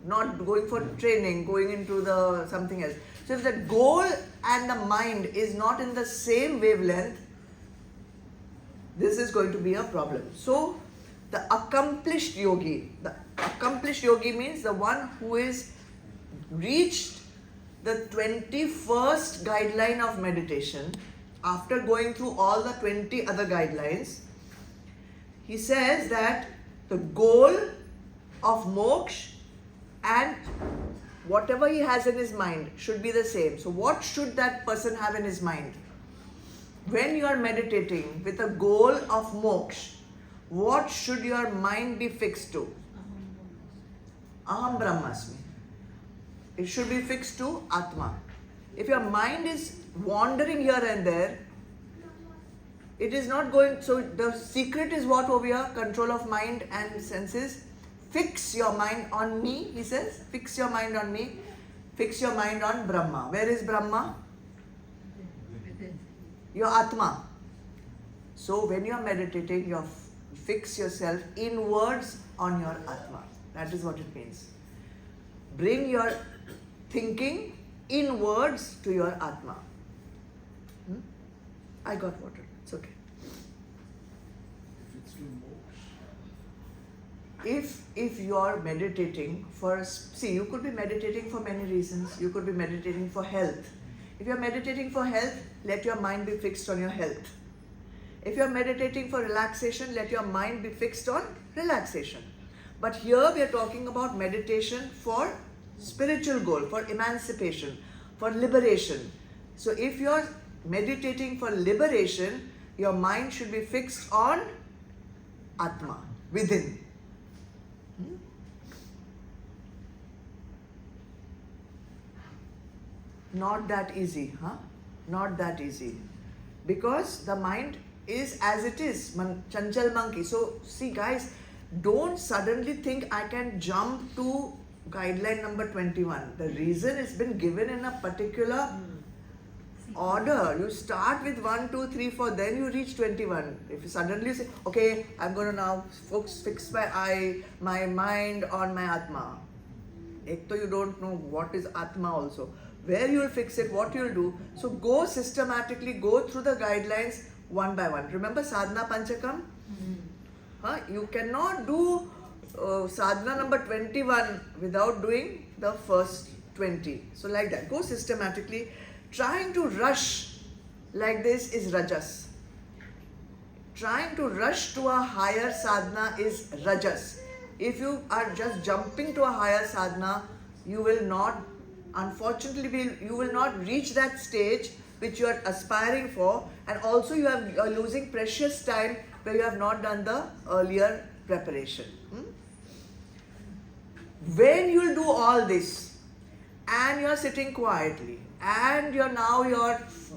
not going for training, going into something else. So if the goal and the mind is not in the same wavelength, this is going to be a problem. So the accomplished yogi means the one who is reached the 21st guideline of meditation after going through all the 20 other guidelines. He says that the goal of moksha and whatever he has in his mind should be the same. So what should that person have in his mind? When you are meditating with a goal of moksha, what should your mind be fixed to? Aham Brahmasmi. It should be fixed to Atma. If your mind is wandering here and there, it is not going. So the secret is what over here? Control of mind and senses. Fix your mind on me, he says. Fix your mind on me. Fix your mind on Brahma. Where is Brahma? Your Atma. So when you are meditating, you fix yourself inwards on your Atma. That is what it means. Bring your thinking inwards to your Atma. I got water. It's okay. If it's to moksha. If you are meditating you could be meditating for many reasons. You could be meditating for health. If you are meditating for health, let your mind be fixed on your health. If you are meditating for relaxation, let your mind be fixed on relaxation. But here we are talking about meditation for spiritual goal, for emancipation, for liberation. So if you are meditating for liberation, your mind should be fixed on Atma, within. Not that easy, huh? Not that easy. Because the mind is as it is, chanchal monkey. So see guys, don't suddenly think I can jump to guideline number 21. The reason it's been given in a particular order. You start with 1, 2, 3, 4, then you reach 21. If you suddenly say, okay, I'm going to now fix my mind on my Atma. Ek to you don't know what is Atma also. Where you will fix it, what you will do. So go systematically, go through the guidelines one by one. Remember sadhana panchakam? You cannot do sadhana number 21 without doing the first 20. So like that, go systematically. Trying to rush like this is rajas. Trying to rush to a higher sadhana is rajas. If you are just jumping to a higher sadhana, you will not, unfortunately, you will not reach that stage which you are aspiring for, and also you are losing precious time where you have not done the earlier preparation. When you'll do all this and you're sitting quietly and your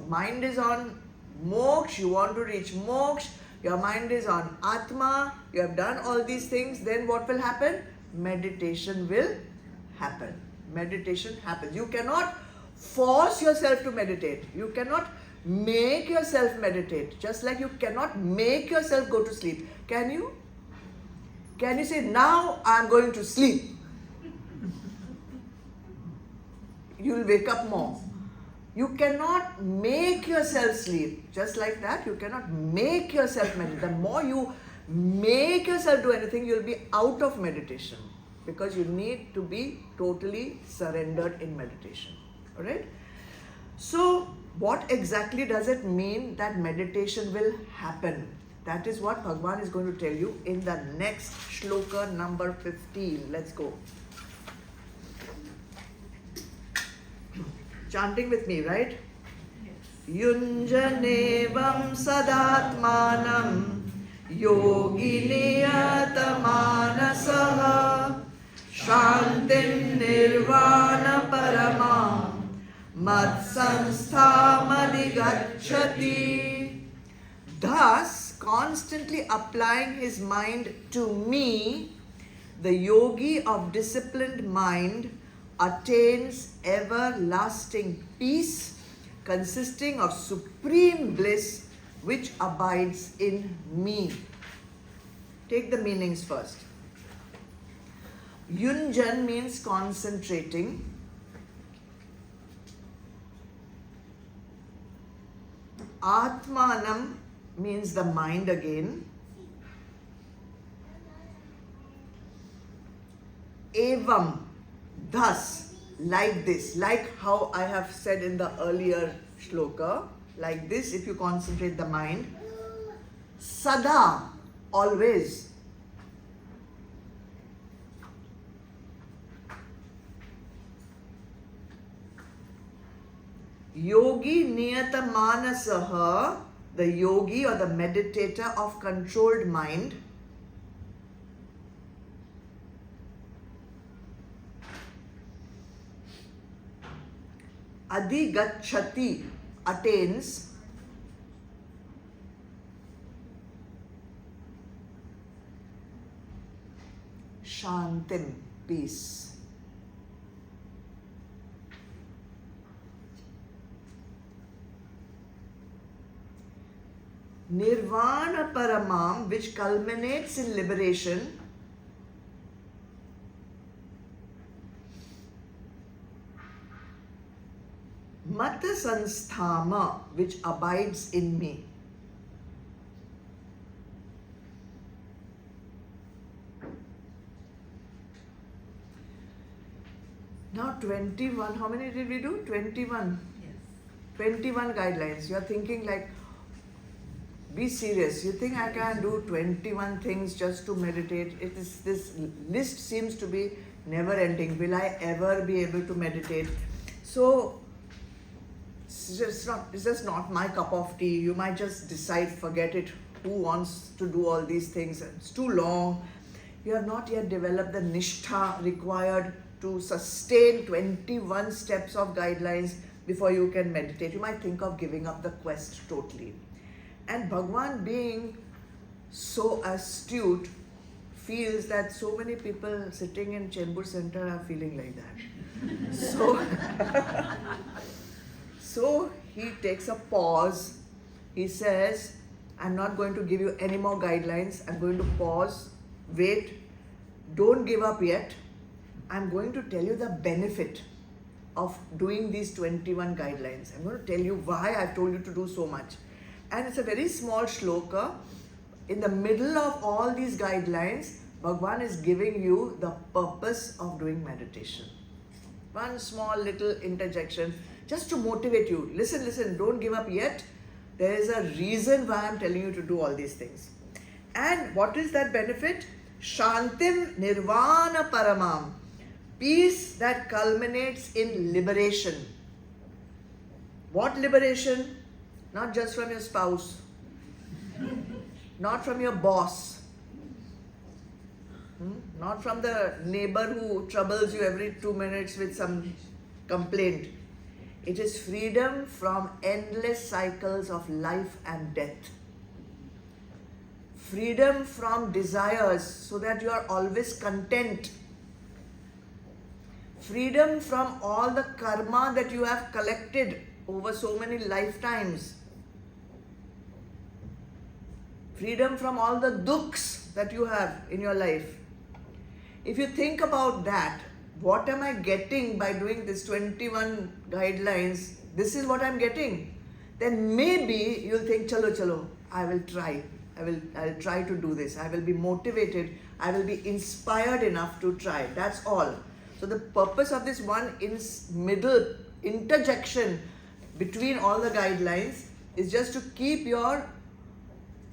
mind is on moksha, you want to reach moksha, your mind is on Atma, you have done all these things, then what will happen? Meditation will happen. Meditation happens. You cannot force yourself to meditate. You cannot make yourself meditate. Just like you cannot make yourself go to sleep. Can you? Can you say, now I'm going to sleep? You will wake up more. You cannot make yourself sleep. Just like that, you cannot make yourself meditate. The more you make yourself do anything, you'll be out of meditation. Because you need to be totally surrendered in meditation. Alright? So, what exactly does it mean that meditation will happen? That is what Bhagavan is going to tell you in the next shloka number 15. Let's go. Chanting with me, right? Yunjanevam sadatmanam yogi niyatamanasah shantin nirvana paramam mat samsthamadhigacchati. Thus, constantly applying his mind to me, the yogi of disciplined mind attains everlasting peace consisting of supreme bliss which abides in me. Take the meanings first. Yunjan means concentrating. Atmanam means the mind again. Evam, thus, like this, like how I have said in the earlier shloka, like this, if you concentrate the mind. Sada, always. Yogi niyata manasaha, the yogi or the meditator of controlled mind. Adhigacchati, attains. Shantim, peace. Nirvana paramam, which culminates in liberation. Mata sansthama, which abides in me. Now 21, how many did we do? 21. Yes. 21 guidelines. You are thinking like, be serious. You think I can do 21 things just to meditate? This list seems to be never ending. Will I ever be able to meditate? So, it's just not my cup of tea. You might just decide, forget it. Who wants to do all these things? It's too long. You have not yet developed the nishtha required to sustain 21 steps of guidelines before you can meditate. You might think of giving up the quest totally. And Bhagavan, being so astute, feels that so many people sitting in Chembur Center are feeling like that. So he takes a pause. He says, I'm not going to give you any more guidelines. I'm going to pause, wait, don't give up yet. I'm going to tell you the benefit of doing these 21 guidelines. I'm going to tell you why I've told you to do so much. And it's a very small shloka. In the middle of all these guidelines, Bhagavan is giving you the purpose of doing meditation. One small little interjection just to motivate you. Listen, don't give up yet. There is a reason why I'm telling you to do all these things. And what is that benefit? Shantim nirvana paramam. Peace that culminates in liberation. What liberation? Not just from your spouse, not from your boss, Not from the neighbor who troubles you every 2 minutes with some complaint. It is freedom from endless cycles of life and death. Freedom from desires so that you are always content. Freedom from all the karma that you have collected over so many lifetimes. Freedom from all the dukhs that you have in your life. If you think about that, what am I getting by doing this 21 guidelines? This is what I'm getting. Then maybe you'll think, chalo, I will try. I'll try to do this. I will be motivated. I will be inspired enough to try. That's all. So the purpose of this one middle interjection between all the guidelines is just to keep your,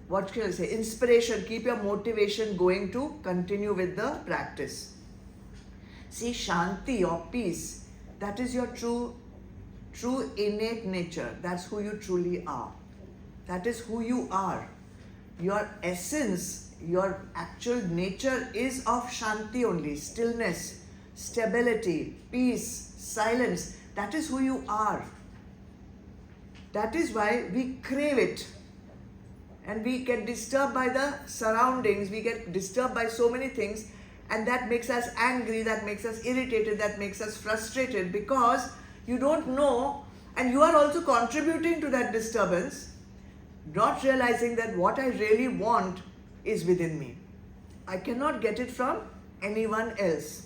what can I say, inspiration, keep your motivation going to continue with the practice. See, Shanti or peace, that is your true innate nature. That's who you truly are. That is who you are. Your essence, your actual nature is of Shanti only, stillness, stability, peace, silence. That is who you are. That is why we crave it. And we get disturbed by the surroundings, we get disturbed by so many things, and that makes us angry, that makes us irritated, that makes us frustrated, because you don't know, and you are also contributing to that disturbance, not realizing that what I really want is within me. I cannot get it from anyone else.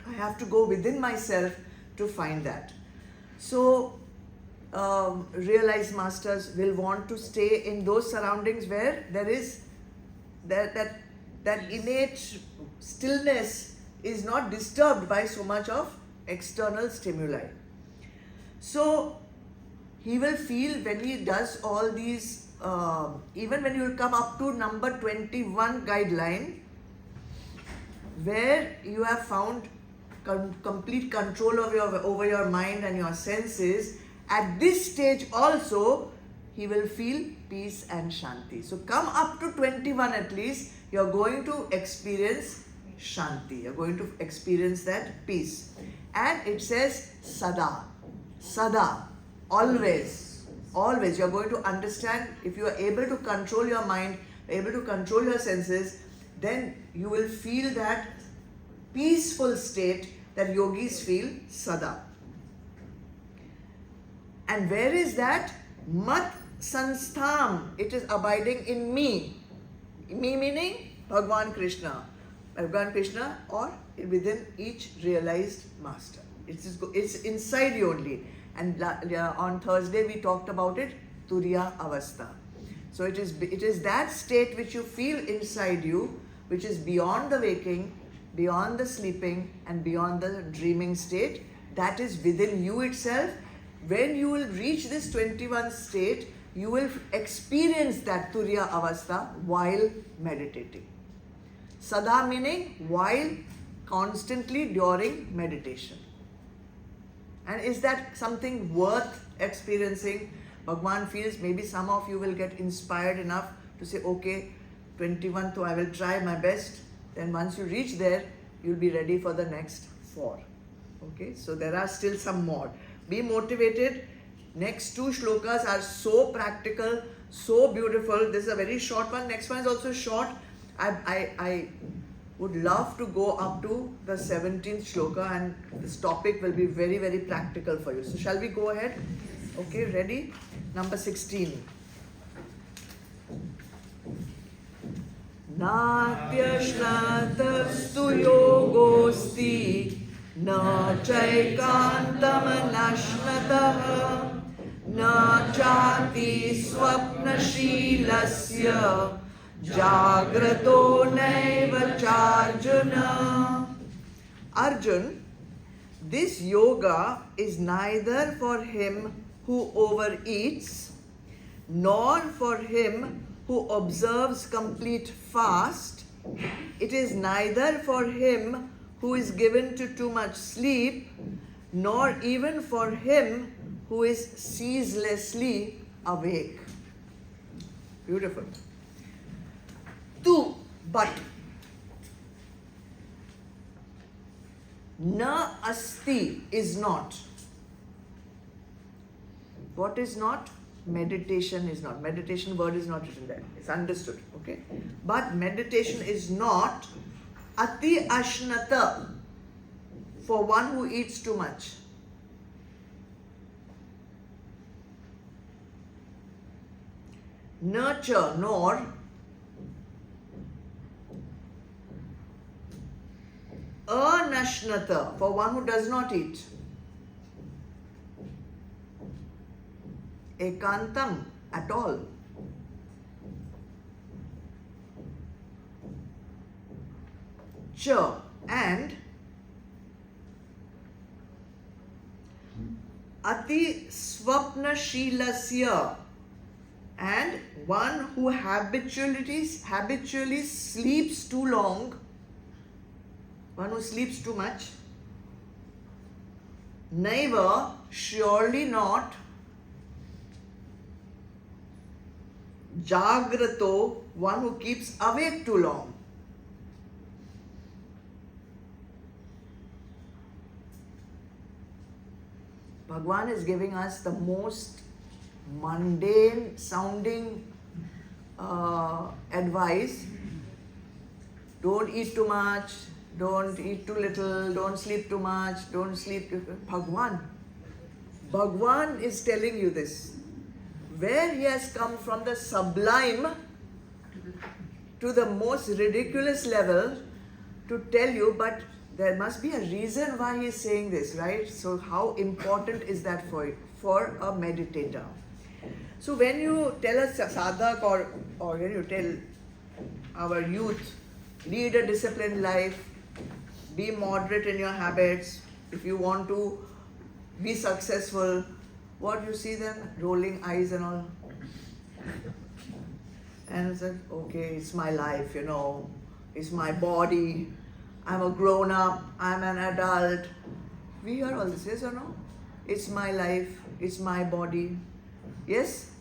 I have to go within myself to find that. So, realized masters will want to stay in those surroundings where there is that innate stillness is not disturbed by so much of external stimuli. So he will feel when he does all these, even when you will come up to number 21 guideline, where you have found complete control over your mind and your senses. At this stage also, he will feel peace and Shanti. So come up to 21 at least, you're going to experience Shanti. You're going to experience that peace. And it says Sada. Sada. Always. Always. You're going to understand, if you are able to control your mind, able to control your senses, then you will feel that peaceful state that yogis feel, Sada. And where is that? Mat Sanstham. It is abiding in me. Me meaning Bhagavan Krishna. Bhagavan Krishna or within each realized master. It's inside you only. And on Thursday we talked about it, Turiya Avastha. So it is that state which you feel inside you, which is beyond the waking, beyond the sleeping, and beyond the dreaming state. That is within you itself. When you will reach this 21 state, you will experience that Turiya Avastha while meditating. Sada meaning while, constantly during meditation. And is that something worth experiencing? Bhagavan feels maybe some of you will get inspired enough to say, okay, 21, so I will try my best. Then once you reach there, you'll be ready for the next 4. Okay, so there are still some more. Be motivated. Next 2 shlokas are so practical, so beautiful. This is a very short one. Next one is also short. I would love to go up to the 17th shloka, and this topic will be very, very practical for you. So shall we go ahead? Okay, ready? Number 16. Natyashnatastu yogosti na chaikantamanashnatah na chati swapnashilasya jagrato naiva charjuna. Arjun, this yoga is neither for him who overeats, nor for him who observes complete fast. It is neither for him who is given to too much sleep, nor even for him who is ceaselessly awake. Beautiful. But Na asti is not. What is not? Meditation is not. Meditation word is not written there. It's understood. Okay? But meditation is not ati ashnata, for one who eats too much. Nurture, nor anashnata, for one who does not eat. Ekantam, at all. Cha, and ati swapnashilasya, and one who habitually sleeps too long, one who sleeps too much. Naiva, surely not. Jagrato, one who keeps awake too long. Bhagavan is giving us the most mundane sounding advice. Don't eat too much, don't eat too little, don't sleep too much, don't sleep too... Bhagavan is telling you this. Where he has come from the sublime to the most ridiculous level to tell you, but there must be a reason why he is saying this, right? So how important is that for a meditator? So when you tell a sadhak or when you tell our youth, lead a disciplined life, be moderate in your habits, if you want to be successful, what you see them? Rolling eyes and all. And it's like, okay, it's my life, it's my body, I'm a grown up, I'm an adult. We hear all this, yes or no? It's my life, it's my body. Yes?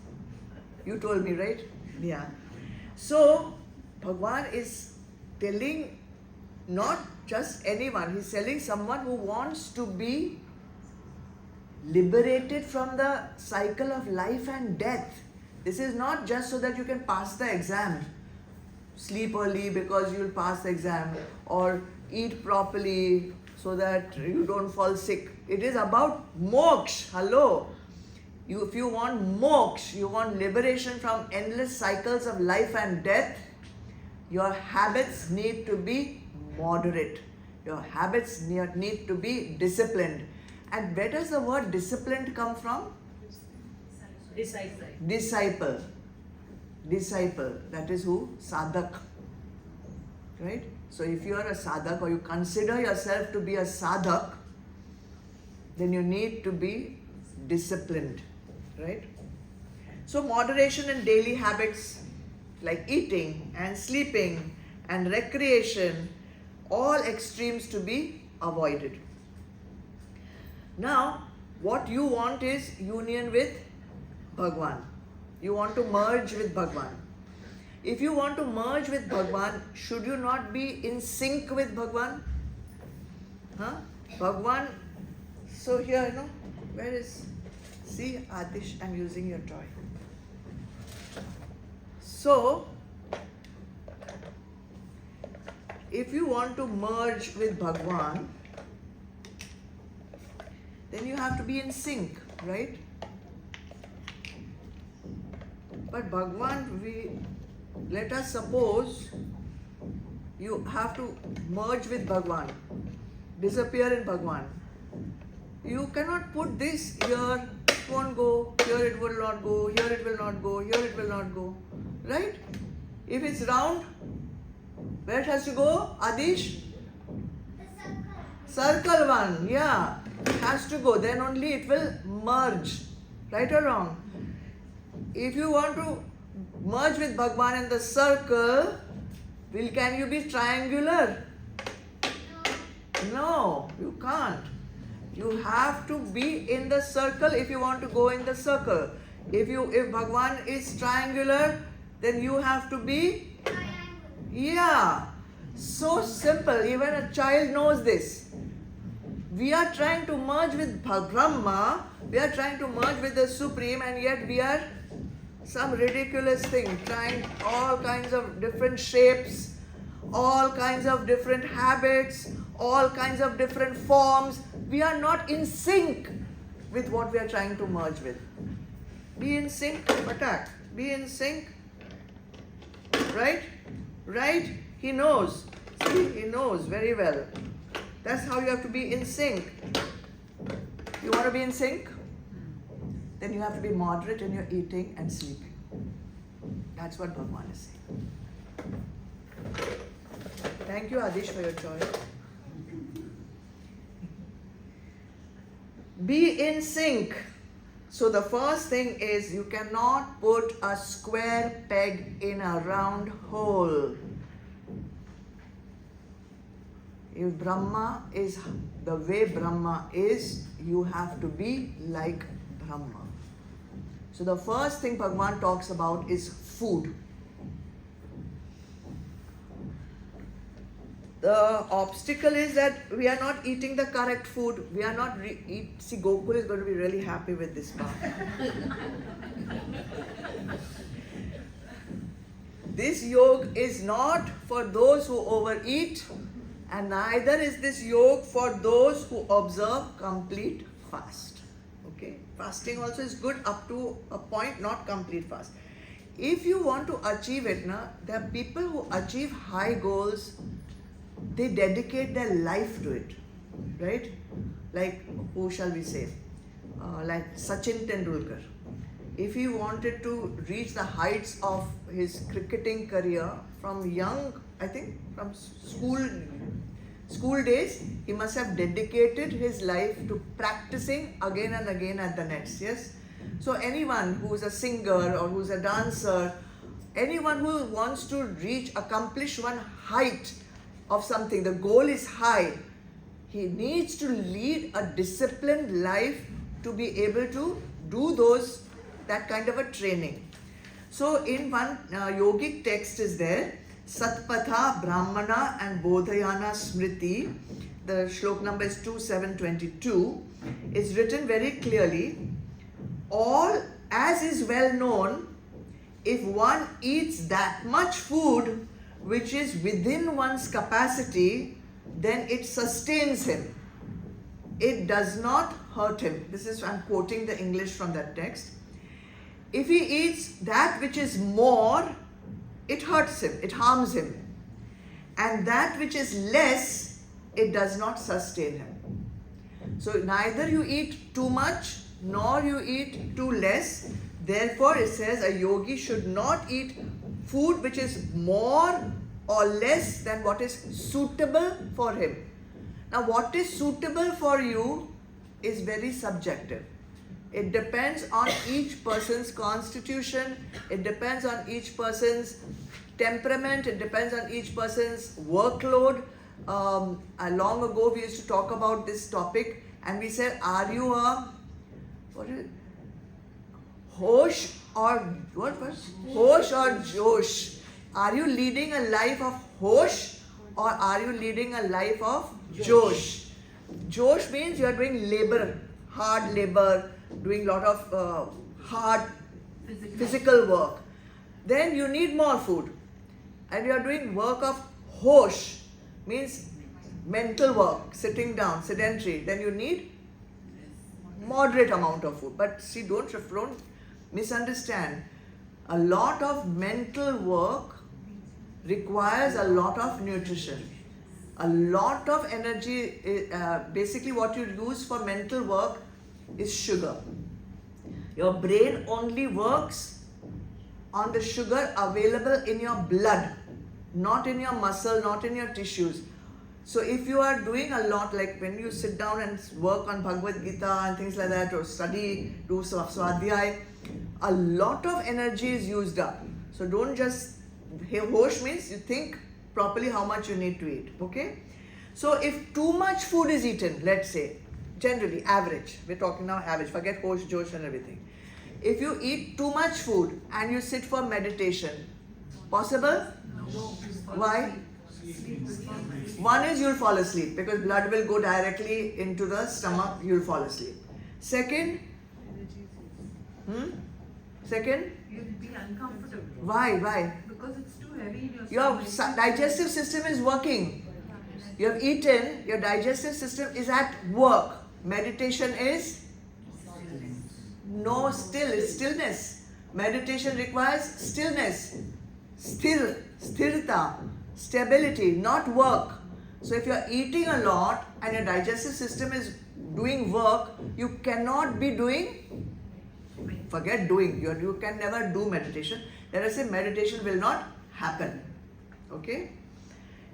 You told me, right? Yeah. So, Bhagavan is telling not just anyone, he's telling someone who wants to be liberated from the cycle of life and death. This is not just so that you can pass the exam. Sleep early because you'll pass the exam, or eat properly so that you don't fall sick. It is about moksha. Hello. If you want moksha, you want liberation from endless cycles of life and death, your habits need to be moderate. Your habits need to be disciplined. And where does the word disciplined come from? Disciple. Disciple. That is who? Sadhak. Right? So if you are a sadhak or you consider yourself to be a sadhak, then you need to be disciplined. Right? So moderation in daily habits like eating and sleeping and recreation, all extremes to be avoided. Now, what you want is union with Bhagavan. You want to merge with Bhagavan. If you want to merge with Bhagavan, should you not be in sync with Bhagavan? Bhagavan, so here, where is, see Adish, I'm using your toy. So, if you want to merge with Bhagavan, then you have to be in sync, right? But Bhagavan, let us suppose you have to merge with Bhagavan, disappear in Bhagavan. You cannot put this here, it won't go, here it will not go, here it will not go, here it will not go, right? If it's round, where it has to go, Adish? Circle one, yeah. Has to go, then only it will merge. Right or wrong? If you want to merge with Bhagavan in the circle, can you be triangular? No, you can't. You have to be in the circle if you want to go in the circle. If Bhagavan is triangular, then you have to be... Yeah. So simple. Even a child knows this. We are trying to merge with Brahma, we are trying to merge with the Supreme, and yet we are some ridiculous thing, trying all kinds of different shapes, all kinds of different habits, all kinds of different forms. We are not in sync with what we are trying to merge with. Be in sync, attack. Be in sync. Right? Right? He knows. See, he knows very well. That's how you have to be in sync. You want to be in sync? Then you have to be moderate in your eating and sleeping. That's what Bhagavan is saying. Thank you, Adish, for your choice. Be in sync. So the first thing is you cannot put a square peg in a round hole. If Brahma is the way Brahma is, you have to be like Brahma. So the first thing Bhagavan talks about is food. The obstacle is that we are not eating the correct food. We are not see, Gokul is going to be really happy with this part. This yoga is not for those who overeat, and neither is this yoga for those who observe complete fast. Okay, fasting also is good up to a point, not complete fast. If you want to achieve it, there are people who achieve high goals. They dedicate their life to it, right? Like, who shall we say? Like Sachin Tendulkar. If he wanted to reach the heights of his cricketing career from young, I think from school days, he must have dedicated his life to practicing again and again at the nets, yes? So anyone who is a singer or who is a dancer, anyone who wants to accomplish one height of something, the goal is high, he needs to lead a disciplined life to be able to do that kind of a training. So in one yogic text is there, Satpatha, Brahmana and Bodhayana Smriti, the shlok number is 2722, is written very clearly, all as is well known, if one eats that much food which is within one's capacity, then it sustains him. It does not hurt him. This is, I'm quoting the English from that text. If he eats that which is more, it hurts him, it harms him. And that which is less, it does not sustain him. So neither you eat too much, nor you eat too less. Therefore, it says a yogi should not eat food which is more or less than what is suitable for him. Now, what is suitable for you is very subjective. It depends on each person's constitution, it depends on each person's temperament, it depends on each person's workload. Long ago, we used to talk about this topic and we said, are you a, what is it? Hosh or, what was? Hosh or Josh? Are you leading a life of Hosh or are you leading a life of Josh? Josh means you are doing labor, hard labor, doing a lot of hard physical work. Then you need more food. And you are doing work of Hosh, means mental work, sitting down, sedentary. Then you need moderate amount of food. But see, don't misunderstand. A lot of mental work requires a lot of nutrition. A lot of energy, basically what you use for mental work is sugar. Your brain only works on the sugar available in your blood, not in your muscle, not in your tissues. So if you are doing a lot, like when you sit down and work on Bhagavad Gita and things like that, or study, do Adhyaay, a lot of energy is used up. So don't just, Hosh means you think properly how much you need to eat, okay? So if too much food is eaten, let's say, generally, average, we're talking now average, forget Hosh, Josh and everything. If you eat too much food and you sit for meditation, possible? No. Why? One is you'll fall asleep because blood will go directly into the stomach, you'll fall asleep. Second, Second, You'll be uncomfortable. why? Because it's too heavy in Your stomach. digestive system is working. You have eaten, your digestive system is at work. Meditation is stillness. Meditation requires stillness, sthirta, stability, not work. So if you are eating a lot and your digestive system is doing work, you cannot be doing, forget doing, you can never do meditation. Let us say meditation will not happen. Okay?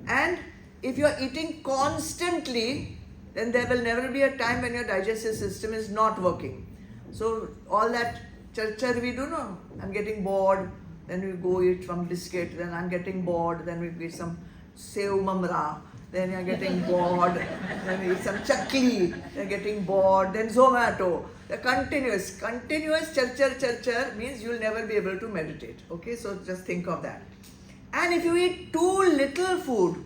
And if you are eating constantly, then there will never be a time when your digestive system is not working. So all that church we do know. I'm getting bored, then we go eat some biscuit, then I'm getting bored, then we eat some sev mamra, then you're getting bored, then we eat some chakli, then getting bored, then Zomato. The continuous church means you'll never be able to meditate. Okay, so just think of that. And if you eat too little food,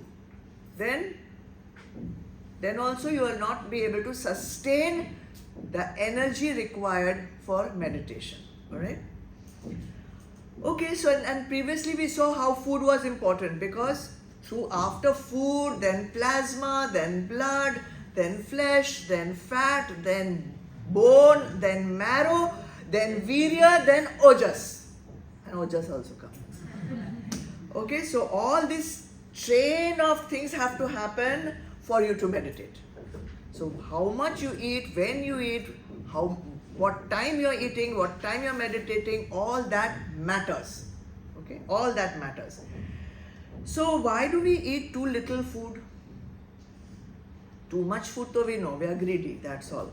then also you will not be able to sustain the energy required for meditation. Alright? Okay, so and previously we saw how food was important because after food, then plasma, then blood, then flesh, then fat, then bone, then marrow, then virya, then ojas. And ojas also come. Okay, so all this chain of things have to happen for you to meditate. So how much you eat, when you eat, what time you are eating, what time you are meditating, all that matters. Okay, all that matters. So why do we eat too little food? Too much food, though we know, we are greedy, that's all.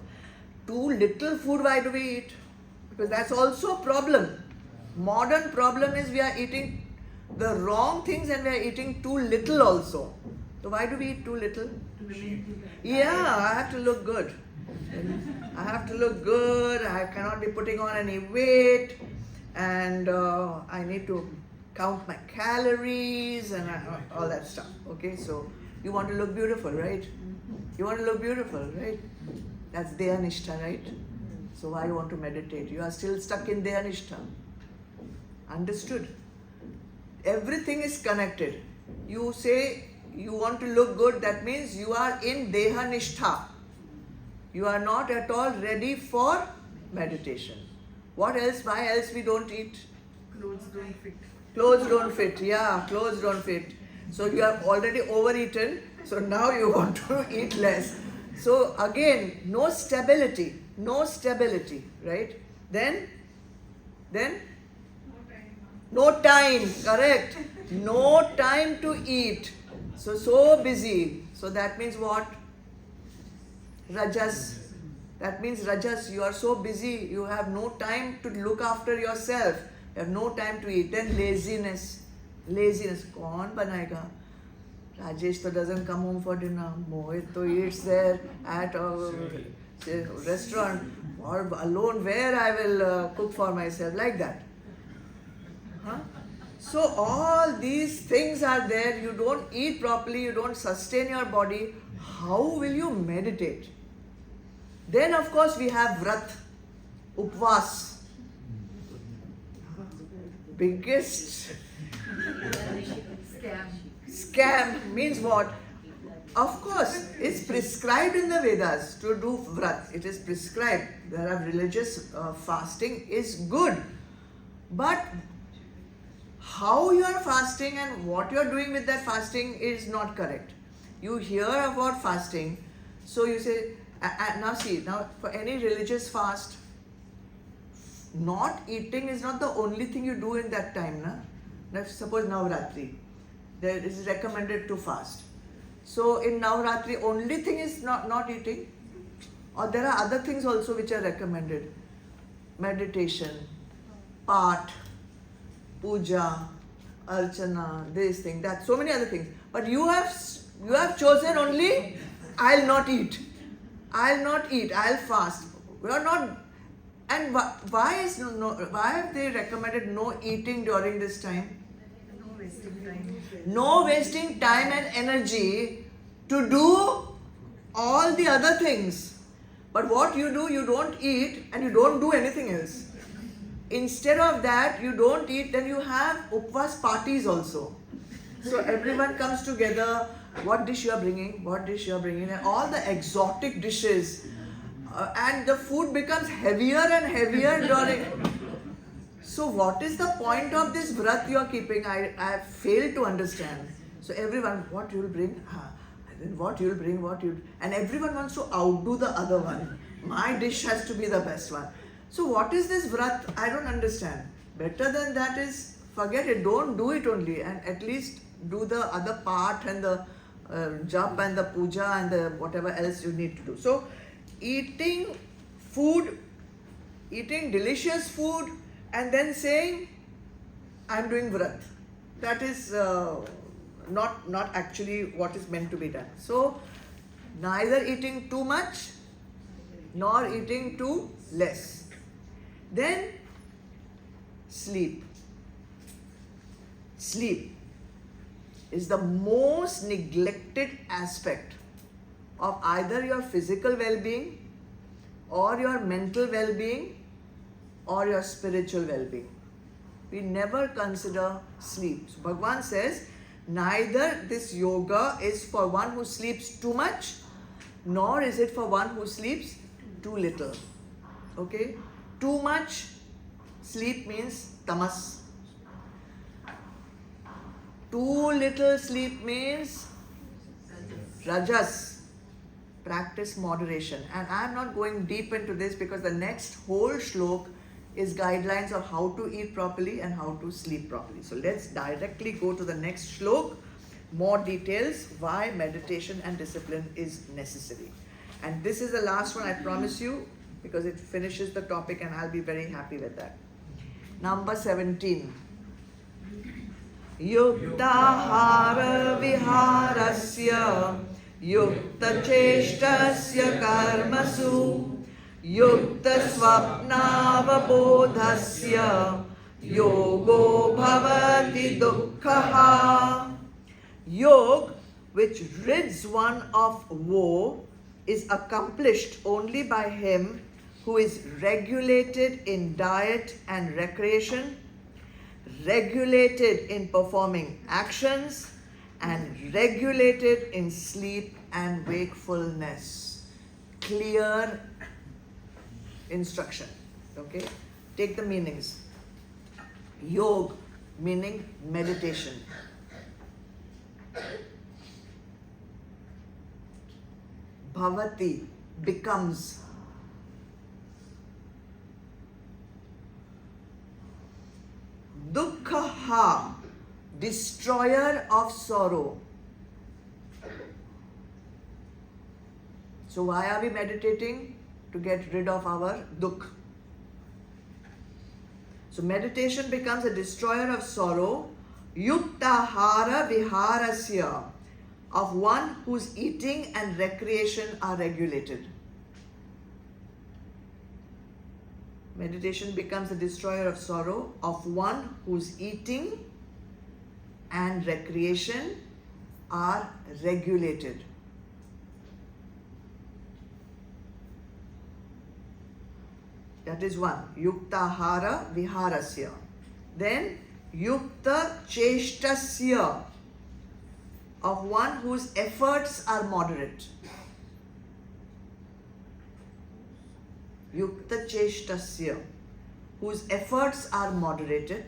Too little food, why do we eat? Because that's also a problem. Modern problem is we are eating the wrong things and we are eating too little also. So why do we eat too little? Yeah, I have to look good. I cannot be putting on any weight, and I need to count my calories and all that stuff. Okay, so you want to look beautiful, right? You want to look beautiful, right? That's dhyanishta, right? So why you want to meditate? You are still stuck in dhyanishta. Understood? Everything is connected. You say you want to look good, that means you are in dehanishta. You are not at all ready for meditation. What else? Why else we don't eat? Clothes don't fit. Clothes don't fit. Yeah, clothes don't fit. So you have already overeaten. So now you want to eat less. So again, no stability, right? Then no time, correct? No time to eat. So busy. So that means what? Rajas. That means Rajas, you are so busy, you have no time to look after yourself. You have no time to eat. Then laziness. Kaun banayega? Rajesh doesn't come home for dinner. Mohit eats there at a restaurant. Or alone where I will cook for myself. Like that. Huh? So all these things are there. You don't eat properly. You don't sustain your body. How will you meditate? Then of course we have vrat, upvas. Biggest scam means what? Of course, it's prescribed in the Vedas to do vrat. It is prescribed. There are religious fasting is good. But how you are fasting and what you are doing with that fasting is not correct. You hear about fasting, so you say, now for any religious fast, not eating is not the only thing you do in that time. Now suppose Navratri, there is recommended to fast. So in Navratri, only thing is not eating, or there are other things also which are recommended. Meditation, Path, Puja, Archana, this thing, that, so many other things. But you have chosen only, I'll not eat, I'll fast. We are not. And why have they recommended no eating during this time? wasting time. No wasting time and energy to do all the other things. But what you do, you don't eat and you don't do anything else. Instead of that, you don't eat, then you have upvas parties also. So everyone comes together, what dish you are bringing, what dish you are bringing, and all the exotic dishes. And the food becomes heavier and heavier during. So what is the point of this vrat you are keeping? I fail to understand. So everyone, what you will bring? And then what you will bring, and everyone wants to outdo the other one. My dish has to be the best one. So what is this vrat? I don't understand. Better than that is, forget it, don't do it only, and at least do the other part and the jap and the puja and the whatever else you need to do. So eating food, eating delicious food, and then saying, I'm doing vrat. That is not actually what is meant to be done. So neither eating too much nor eating too less. Then sleep. Sleep is the most neglected aspect of either your physical well-being or your mental well-being or your spiritual well-being. We never consider sleep. So Bhagavan says, neither this yoga is for one who sleeps too much, nor is it for one who sleeps too little. Okay? Too much sleep means tamas. Too little sleep means rajas. Practice moderation. And I am not going deep into this because the next whole shlok is guidelines of how to eat properly and how to sleep properly. So let's directly go to the next shlok. More details why meditation and discipline is necessary. And this is the last one, I promise you, because it finishes the topic and I'll be very happy with that. Number 17. Yuktahara viharasya yukta cheshtasya karmasu yukta swapnavabodhasya yogo bhavati dukkhaha. Yog, which rids one of woe, is accomplished only by him who is regulated in diet and recreation, regulated in performing actions, and regulated in sleep and wakefulness. Clear instruction. Okay? Take the meanings. Yog meaning meditation. Bhavati becomes. Dukkha, destroyer of sorrow. So why are we meditating? To get rid of our dukkha. So meditation becomes a destroyer of sorrow. Yuktahara viharasya, of one whose eating and recreation are regulated. Meditation becomes a destroyer of sorrow of one whose eating and recreation are regulated. That is one. Yuktahara viharasya. Then yukta cheshtasya, of one whose efforts are moderate. Yukta cheshtasya, whose efforts are moderate.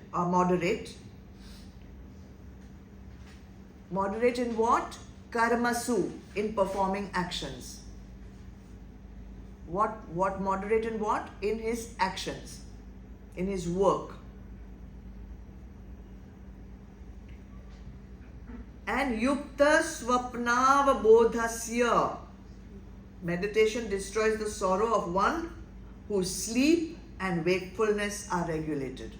Moderate in what? Karmasu, in performing actions. What moderate in what? In his actions, in his work. And yukta swapnavabodhasya, meditation destroys the sorrow of one whose sleep and wakefulness are regulated.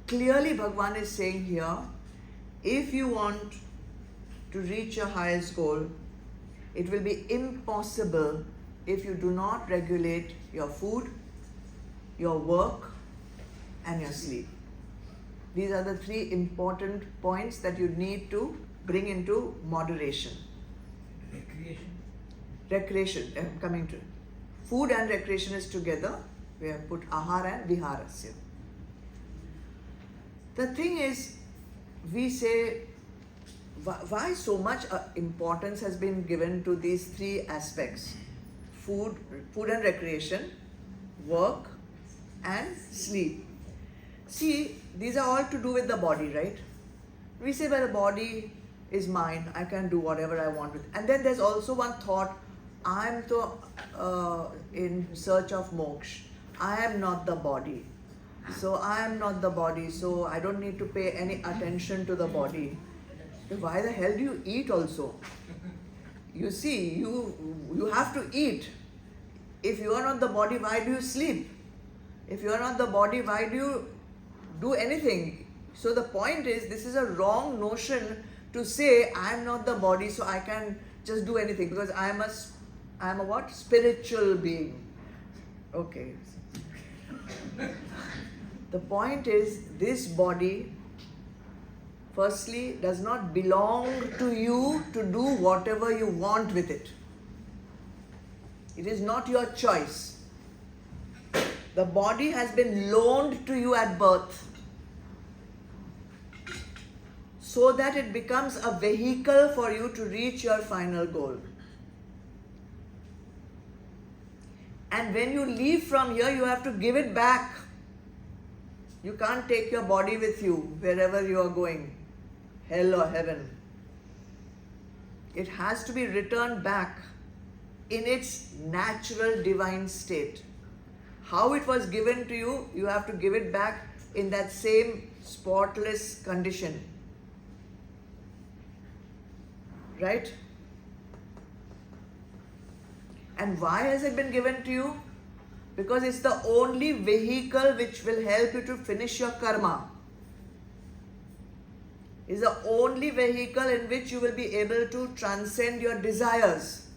Clearly Bhagavan is saying here, if you want to reach your highest goal, It will be impossible if you do not regulate your food, your work, and your sleep. These are the three important points that you need to bring into moderation. Recreation, I'm coming to it. Food and recreation is together. We have put ahara and viharasya. The thing is, we say, why so much importance has been given to these three aspects? Food and recreation, work and sleep. See, these are all to do with the body, right? We say, well, the body is mine, I can do whatever I want with it. And then there's also one thought, I am in search of moksha. I am not the body. So I am not the body, so I don't need to pay any attention to the body. Why the hell do you eat also? You see, you have to eat. If you are not the body, why do you sleep? If you are not the body, why do you do anything? So the point is, this is a wrong notion to say, I am not the body, so I can just do anything, because I am a what? Spiritual being. Okay. The point is, this body, firstly, does not belong to you to do whatever you want with it. It is not your choice. The body has been loaned to you at birth so that it becomes a vehicle for you to reach your final goal. And when you leave from here, you have to give it back. You can't take your body with you wherever you are going, hell or heaven. It has to be returned back in its natural divine state. How it was given to you, you have to give it back in that same spotless condition. Right? And why has it been given to you? Because it's the only vehicle which will help you to finish your karma. It's the only vehicle in which you will be able to transcend your desires.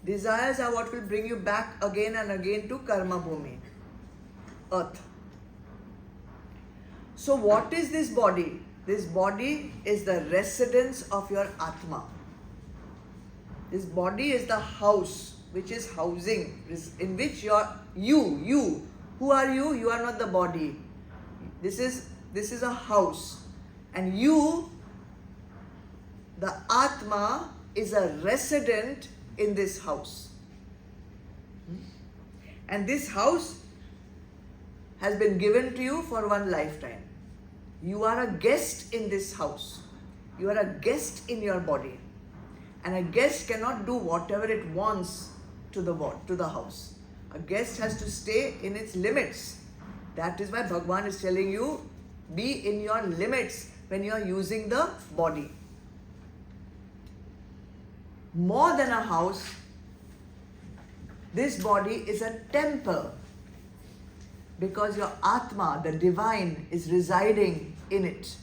Desires are what will bring you back again and again to karma bhumi, earth. So what is this body? This body is the residence of your Atma. This body is the house which is housing, in which you, who are you? You are not the body. This is a house. And you, the Atma, is a resident in this house. And this house has been given to you for one lifetime. You are a guest in this house. You are a guest in your body. And a guest cannot do whatever it wants to the house. A guest has to stay in its limits. That is why Bhagavan is telling you, be in your limits when you are using the body. More than a house, this body is a temple, because your Atma, the divine, is residing in it.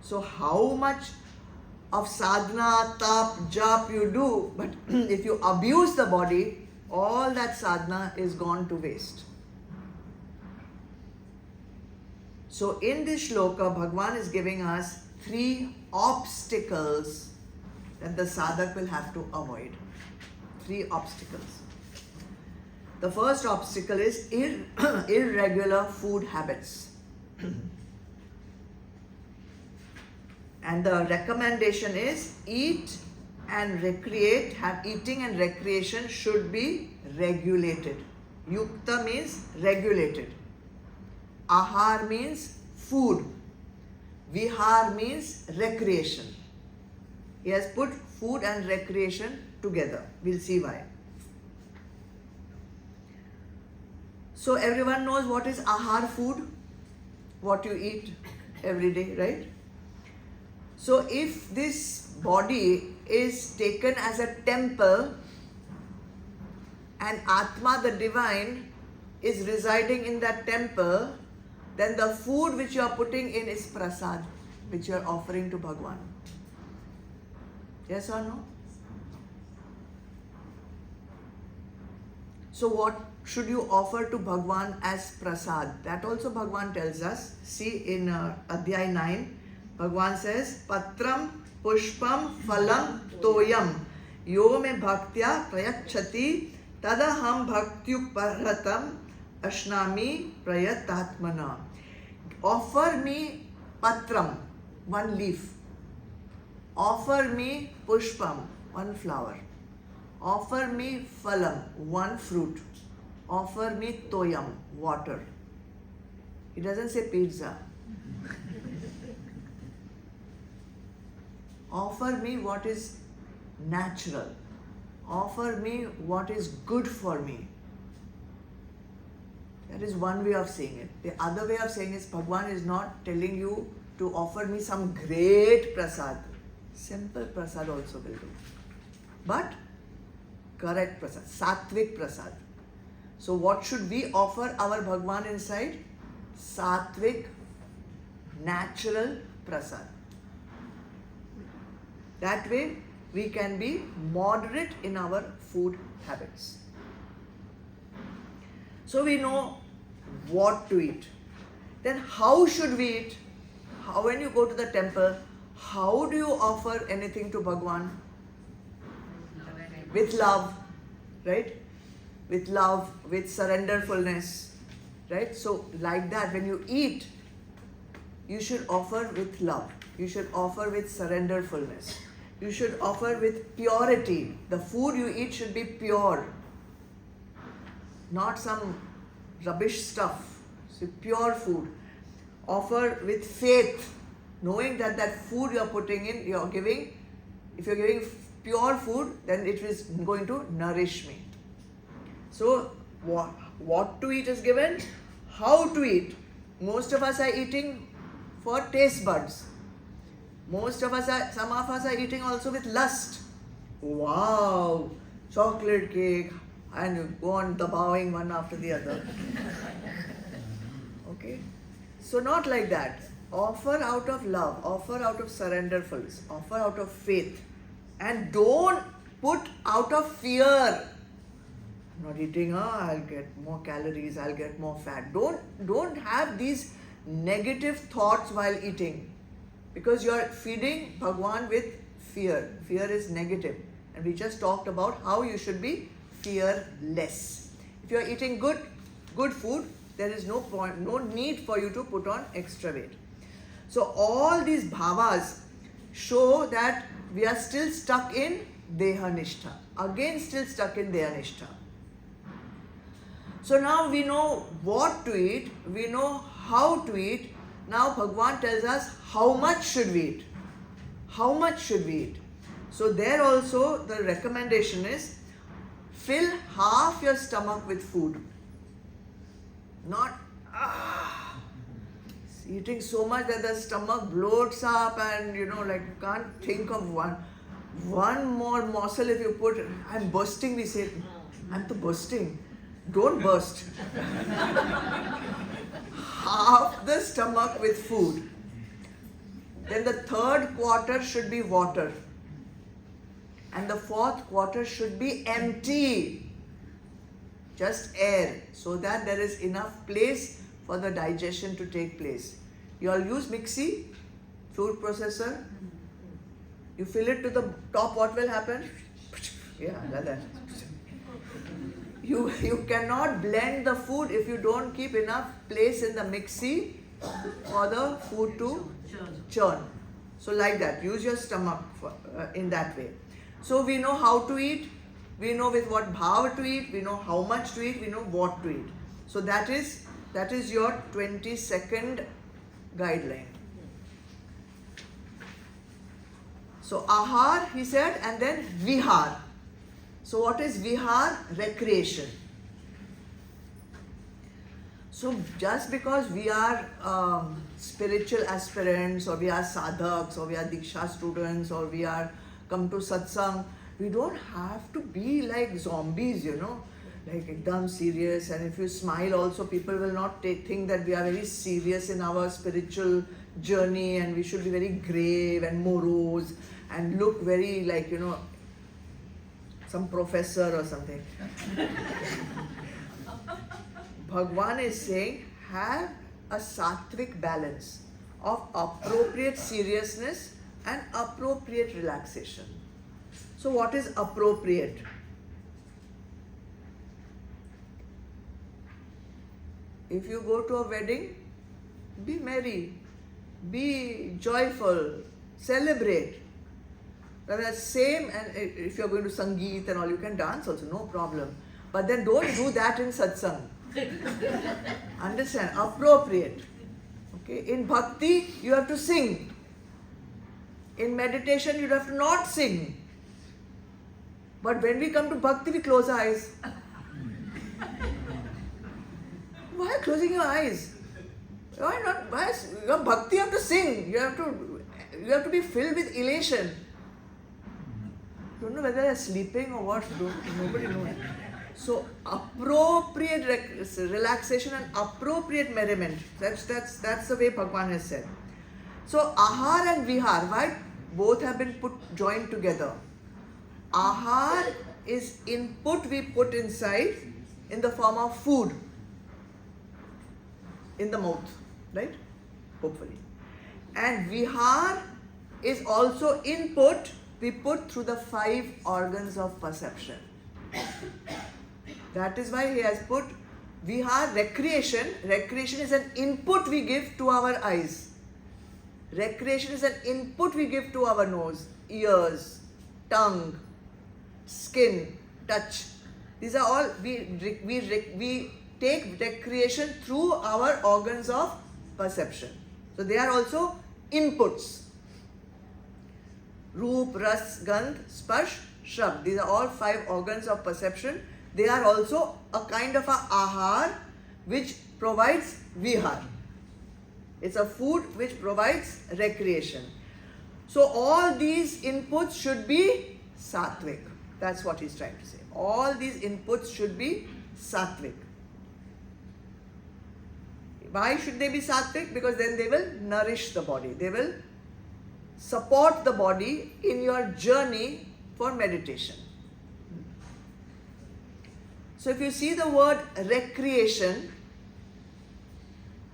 So how much of sadhana, tap, jap you do, but if you abuse the body, all that sadhana is gone to waste. So in this shloka, Bhagavan is giving us 3 obstacles that the sadhak will have to avoid. 3 obstacles. The first obstacle is irregular food habits. And the recommendation is eat and recreate, eating and recreation should be regulated. Yukta means regulated. Ahar means food. Vihar means recreation. He has put food and recreation together. We'll see why. So everyone knows what is ahar, food, what you eat every day, right? So if this body is taken as a temple and Atma, the divine, is residing in that temple, then the food which you are putting in is prasad, which you are offering to Bhagavan. Yes or no? So what should you offer to Bhagavan as prasad? That also Bhagavan tells us. See in Adhyaay 9, Bhagavan says, Patram pushpam phalam toyam yo me bhaktya prayachati tadaham bhaktyuparatam ashnami prayatatmana. Offer me patram, one leaf. Offer me pushpam, one flower. Offer me phalam, one fruit. Offer me toyam, water. He doesn't say pizza. Offer me what is natural. Offer me what is good for me. That is one way of saying it. The other way of saying is Bhagavan is not telling you to offer me some great prasad. Simple prasad also will do. But correct prasad, sattvic prasad. So what should we offer our Bhagavan inside? Sattvic, natural prasad. That way we can be moderate in our food habits. So we know what to eat. Then how should we eat? How, when you go to the temple, how do you offer anything to Bhagavan? With love, right? With love, with surrenderfulness, right? So like that, when you eat, you should offer with love. You should offer with surrenderfulness. You should offer with purity. The food you eat should be pure, not some rubbish stuff. So pure food. Offer with faith, knowing that that food you are putting in, you are giving. If you are giving pure food, then it is going to nourish me. So what to eat is given, how to eat. Most of us are eating for taste buds. Some of us are eating also with lust. Wow, chocolate cake, and you go on bowing one after the other. Okay? So not like that. Offer out of love, offer out of surrenderfulness, offer out of faith. And don't put out of fear. I'm not eating, I'll get more calories, I'll get more fat. Don't have these negative thoughts while eating. Because you are feeding Bhagavan with fear. Fear is negative. And we just talked about how you should be fearless. If you are eating good food, there is no need for you to put on extra weight. So all these bhavas show that we are still stuck in Dehanishtha. Again, still stuck in Dehanishtha. So now we know what to eat, we know how to eat. Now Bhagavan tells us how much should we eat. How much should we eat? So there also the recommendation is fill half your stomach with food. Not eating so much that the stomach bloats up and you can't think of one more morsel if you put. I'm bursting, we say. I'm to bursting. Don't burst. Half the stomach with food. Then the third quarter should be water. And the fourth quarter should be empty. Just air, so that there is enough place for the digestion to take place. You all use mixie, food processor. You fill it to the top, what will happen? Yeah, like that. You cannot blend the food if you don't keep enough place in the mixie for the food to churn. So like that, use your stomach in that way. So we know how to eat, we know with what bhav to eat, we know how much to eat, we know what to eat. So that is your 22nd guideline. So ahar, he said, and then vihar. So what is vihar? Recreation. So just because we are spiritual aspirants, or we are sadhaks, or we are diksha students, or we are come to satsang, we don't have to be like zombies, like ekdam serious. And if you smile also, people will not think that we are very serious in our spiritual journey, and we should be very grave and morose and look very like, some professor or something. Bhagavan is saying, have a sattvic balance of appropriate seriousness and appropriate relaxation. So what is appropriate? If you go to a wedding, be merry, be joyful, celebrate. The same, and if you're going to Sangeet and all, you can dance also, no problem. But then don't do that in satsang. Understand? Appropriate. Okay? In bhakti, you have to sing. In meditation, you have to not sing. But when we come to bhakti, we close our eyes. Why closing your eyes? Why not? Why? Your bhakti, you have to sing. You have to be filled with elation. Don't know whether they're sleeping or what. Nobody knows. So appropriate relaxation and appropriate merriment. That's the way Bhagavan has said. So ahar and vihar, why both have been joined together? Ahar is input we put inside in the form of food in the mouth, right? Hopefully. And vihar is also input we put through the 5 organs of perception. That is why he has put vihar, recreation. Recreation is an input we give to our eyes. Recreation is an input we give to our nose, ears, tongue, skin, touch. These are all, we take recreation through our organs of perception. So they are also inputs. Roop, Ras, Gandh, Sparsh, Shrab. These are all 5 organs of perception. They are also a kind of a ahar which provides vihar. It's a food which provides recreation. So all these inputs should be sattvic. That's what he's trying to say. All these inputs should be sattvic. Why should they be sattvic? Because then they will nourish the body. They will support the body in your journey for meditation. So if you see the word recreation,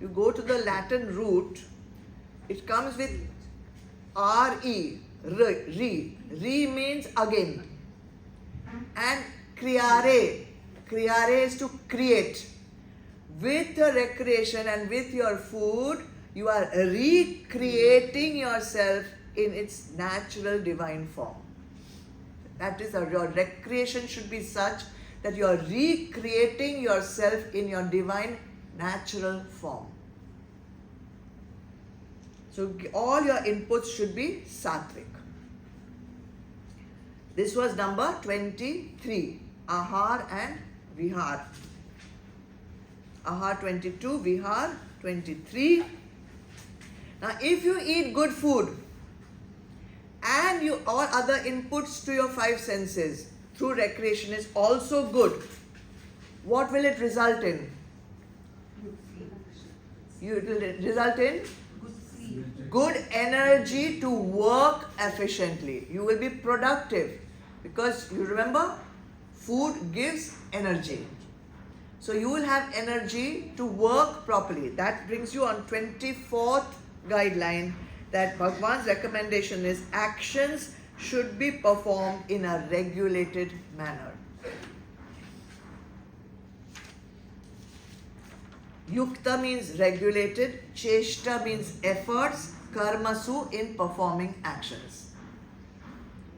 you go to the Latin root, it comes with re, re. Re means again. And creare is to create. With your recreation and with your food, you are recreating yourself in its natural divine form. That is, your recreation should be such that you are recreating yourself in your divine natural form. So all your inputs should be sattvic. This was number 23, ahar and vihar. Ahar 22, vihar 23. Now if you eat good food and you all other inputs to your 5 senses through recreation is also good, what will it result in? It will result in good energy to work efficiently. You will be productive because you remember food gives energy. So you will have energy to work properly. That brings you on 24th guideline that Bhagavan's recommendation is actions should be performed in a regulated manner. Yukta means regulated, cheshta means efforts, karmasu in performing actions.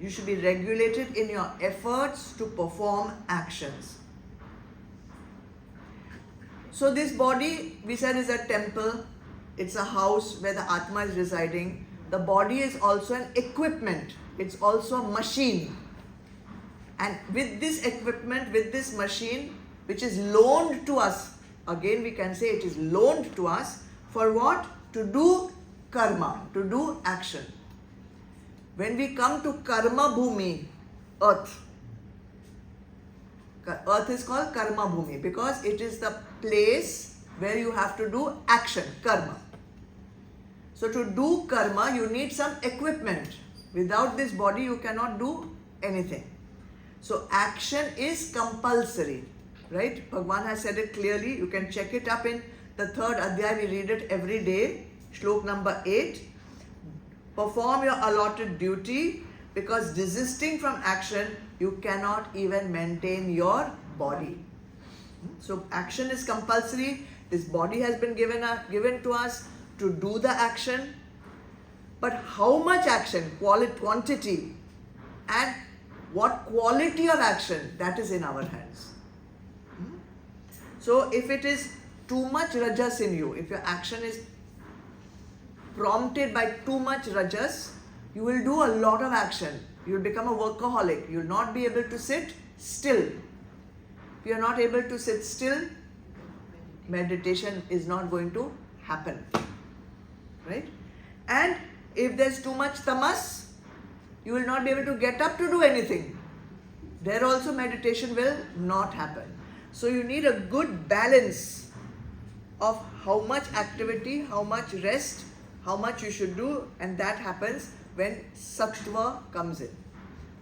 You should be regulated in your efforts to perform actions. So this body, we said, is a temple. It's a house where the Atma is residing. The body is also an equipment. It's also a machine. And with this equipment, with this machine, which is loaned to us, again we can say it is loaned to us, for what? To do karma, to do action. When we come to karma bhumi, earth is called karma bhumi because it is the place where you have to do action, karma. So to do karma, you need some equipment. Without this body, you cannot do anything. So action is compulsory, right? Bhagavan has said it clearly. You can check it up in the third Adhyaay. We read it every day. Shlok number 8. Perform your allotted duty, because desisting from action, you cannot even maintain your body. So action is compulsory. This body has been given to us to do the action. But how much action, quantity, and what quality of action, that is in our hands. So if it is too much rajas in you, if your action is prompted by too much rajas, you will do a lot of action. You will become a workaholic. You will not be able to sit still. If you are not able to sit still, meditation is not going to happen. Right? And if there's too much tamas, you will not be able to get up to do anything. There also meditation will not happen. So you need a good balance of how much activity, how much rest, how much you should do, and that happens when sattva comes in.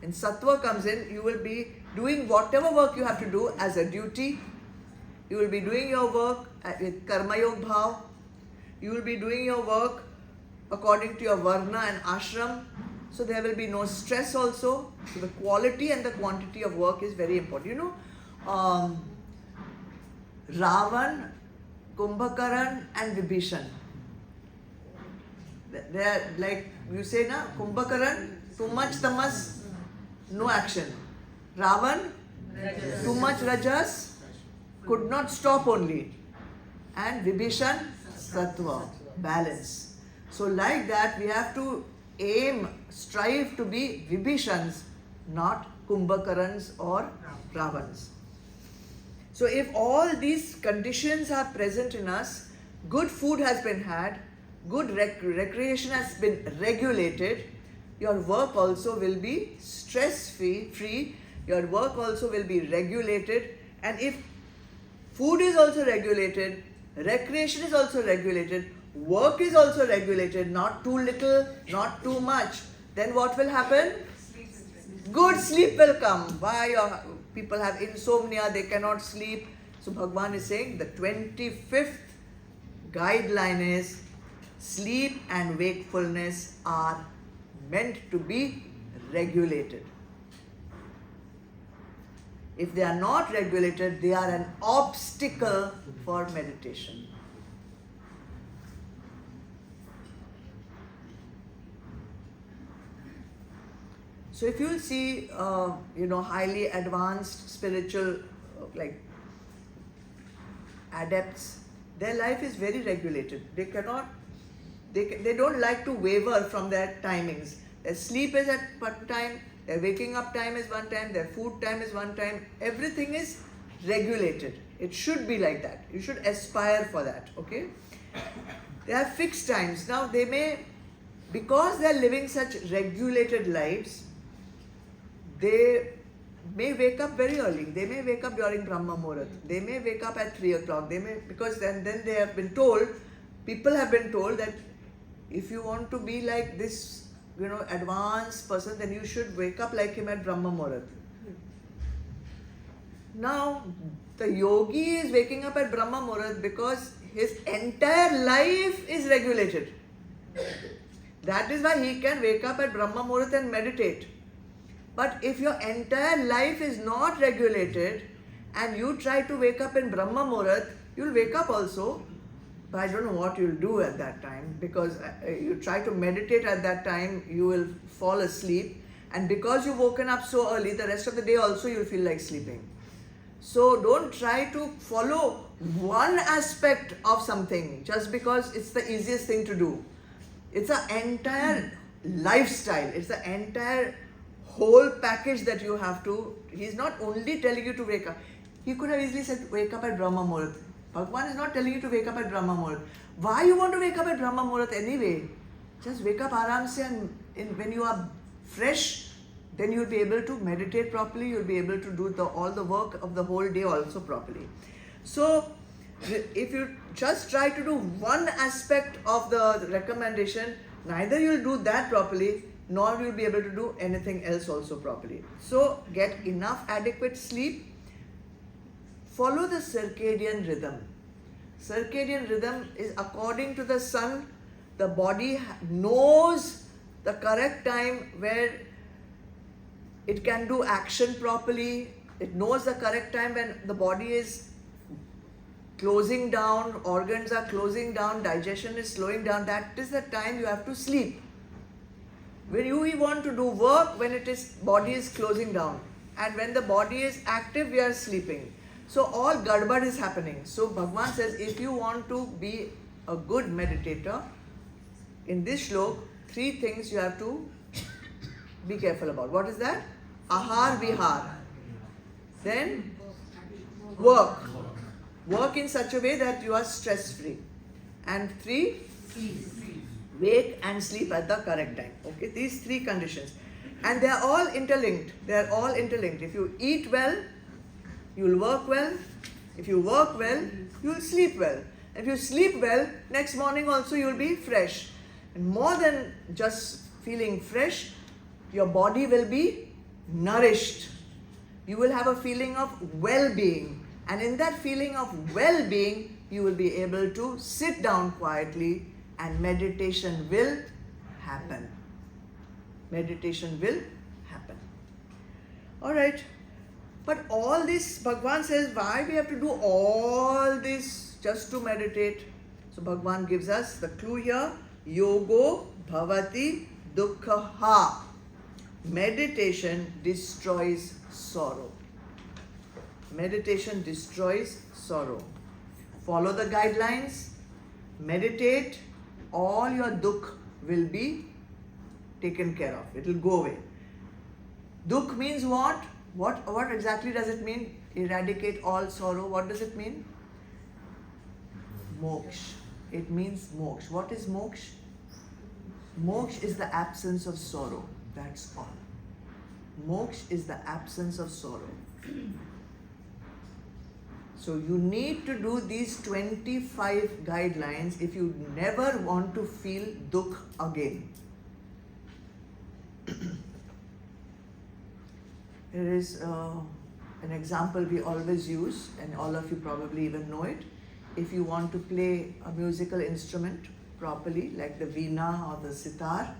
When sattva comes in, you will be doing whatever work you have to do as a duty. You will be doing your work with karma yog bhav. You will be doing your work according to your varna and ashram. So there will be no stress also. So the quality and the quantity of work is very important. You know, Ravan, Kumbhakaran and Vibhishan. They are like, you say na, Kumbhakaran, too much tamas, no action. Ravan, too much rajas, could not stop only. And Vibhishan, sattva, balance. So like that, we have to strive to be Vibhishans, not Kumbhakarans or Ravans. So if all these conditions are present in us, good food has been had, good recreation has been regulated, your work also will be stress-free, your work also will be regulated, and if food is also regulated, recreation is also regulated, work is also regulated, not too little, not too much, then what will happen? Good sleep will come. Why people have insomnia, they cannot sleep. So Bhagavan is saying the 25th guideline is sleep and wakefulness are meant to be regulated. If they are not regulated, they are an obstacle for meditation. So if you see, highly advanced spiritual, adepts, their life is very regulated. They don't like to waver from their timings. Their sleep is at one time, their waking up time is one time, their food time is one time. Everything is regulated. It should be like that. You should aspire for that, okay? They have fixed times. Now because they are living such regulated lives, they may wake up very early. They may wake up during Brahma Muhurat. They may wake up at 3 o'clock. Because then they have been told, people have been told that if you want to be like this, advanced person, then you should wake up like him at Brahma Muhurat. Now, the yogi is waking up at Brahma Muhurat because his entire life is regulated. That is why he can wake up at Brahma Muhurat and meditate. But if your entire life is not regulated and you try to wake up in Brahma Muhurat, you'll wake up also, but I don't know what you'll do at that time, because you try to meditate at that time, you will fall asleep, and because you've woken up so early, the rest of the day also you'll feel like sleeping. So don't try to follow one aspect of something just because it's the easiest thing to do. It's an entire lifestyle, it's the entire whole package that you have to. He's not only telling you to wake up. He could have easily said, wake up at Brahma Muhurat. Bhagavan is not telling you to wake up at Brahma Muhurat. Why you want to wake up at Brahma Muhurat anyway? Just wake up aram se, and when you are fresh, then you'll be able to meditate properly, you'll be able to do all the work of the whole day also properly. So, if you just try to do one aspect of the recommendation, neither you'll do that properly, nor you'll be able to do anything else also properly. So get enough adequate sleep. Follow the circadian rhythm. Circadian rhythm is according to the sun. The body knows the correct time where it can do action properly. It knows the correct time when the body is closing down, organs are closing down, digestion is slowing down. That is the time you have to sleep. When you want to do work, when body is closing down, and when the body is active, we are sleeping. So all gadbad is happening. So Bhagavan says, if you want to be a good meditator, in this shlok, 3 things you have to be careful about. What is that? Ahar vihar. Then work. Work in such a way that you are stress-free. And 3, wake and sleep at the correct time. Okay, these 3 conditions. And they are all interlinked. They are all interlinked. If you eat well, you will work well. If you work well, you will sleep well. If you sleep well, next morning also you will be fresh. And more than just feeling fresh, your body will be nourished. You will have a feeling of well-being. And in that feeling of well-being, you will be able to sit down quietly and meditation will happen. Meditation will happen. Alright. But all this, Bhagavan says, why we have to do all this just to meditate? So Bhagavan gives us the clue here. Yogo bhavati dukkha. Meditation destroys sorrow. Meditation destroys sorrow. Follow the guidelines. Meditate. All your dukh will be taken care of. It will go away. Dukh means what? What exactly does it mean? Eradicate all sorrow. What does it mean? Moksha. It means moksha. What is moksha? Moksha is the absence of sorrow. That's all. Moksha is the absence of sorrow. So you need to do these 25 guidelines if you never want to feel dukh again. There is an example we always use, and all of you probably even know it. If you want to play a musical instrument properly, like the veena or the sitar,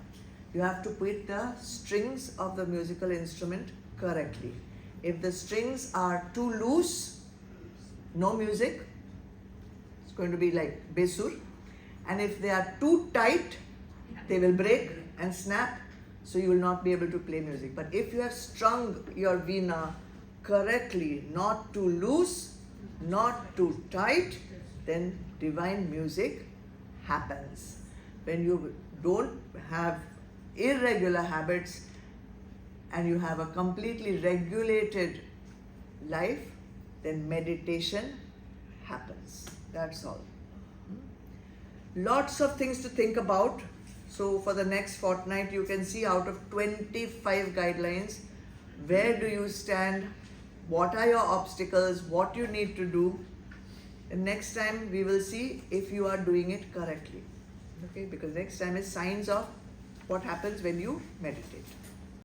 you have to put the strings of the musical instrument correctly. If the strings are too loose, no music. It's going to be like besur. And if they are too tight, they will break and snap, so you will not be able to play music. But if you have strung your veena correctly, not too loose, not too tight, then divine music happens. When you don't have irregular habits and you have a completely regulated life, then meditation happens. That's all. Lots of things to think about. So for the next fortnight, you can see out of 25 guidelines, where do you stand, what are your obstacles, what you need to do. And next time we will see if you are doing it correctly. Okay, because next time is signs of what happens when you meditate.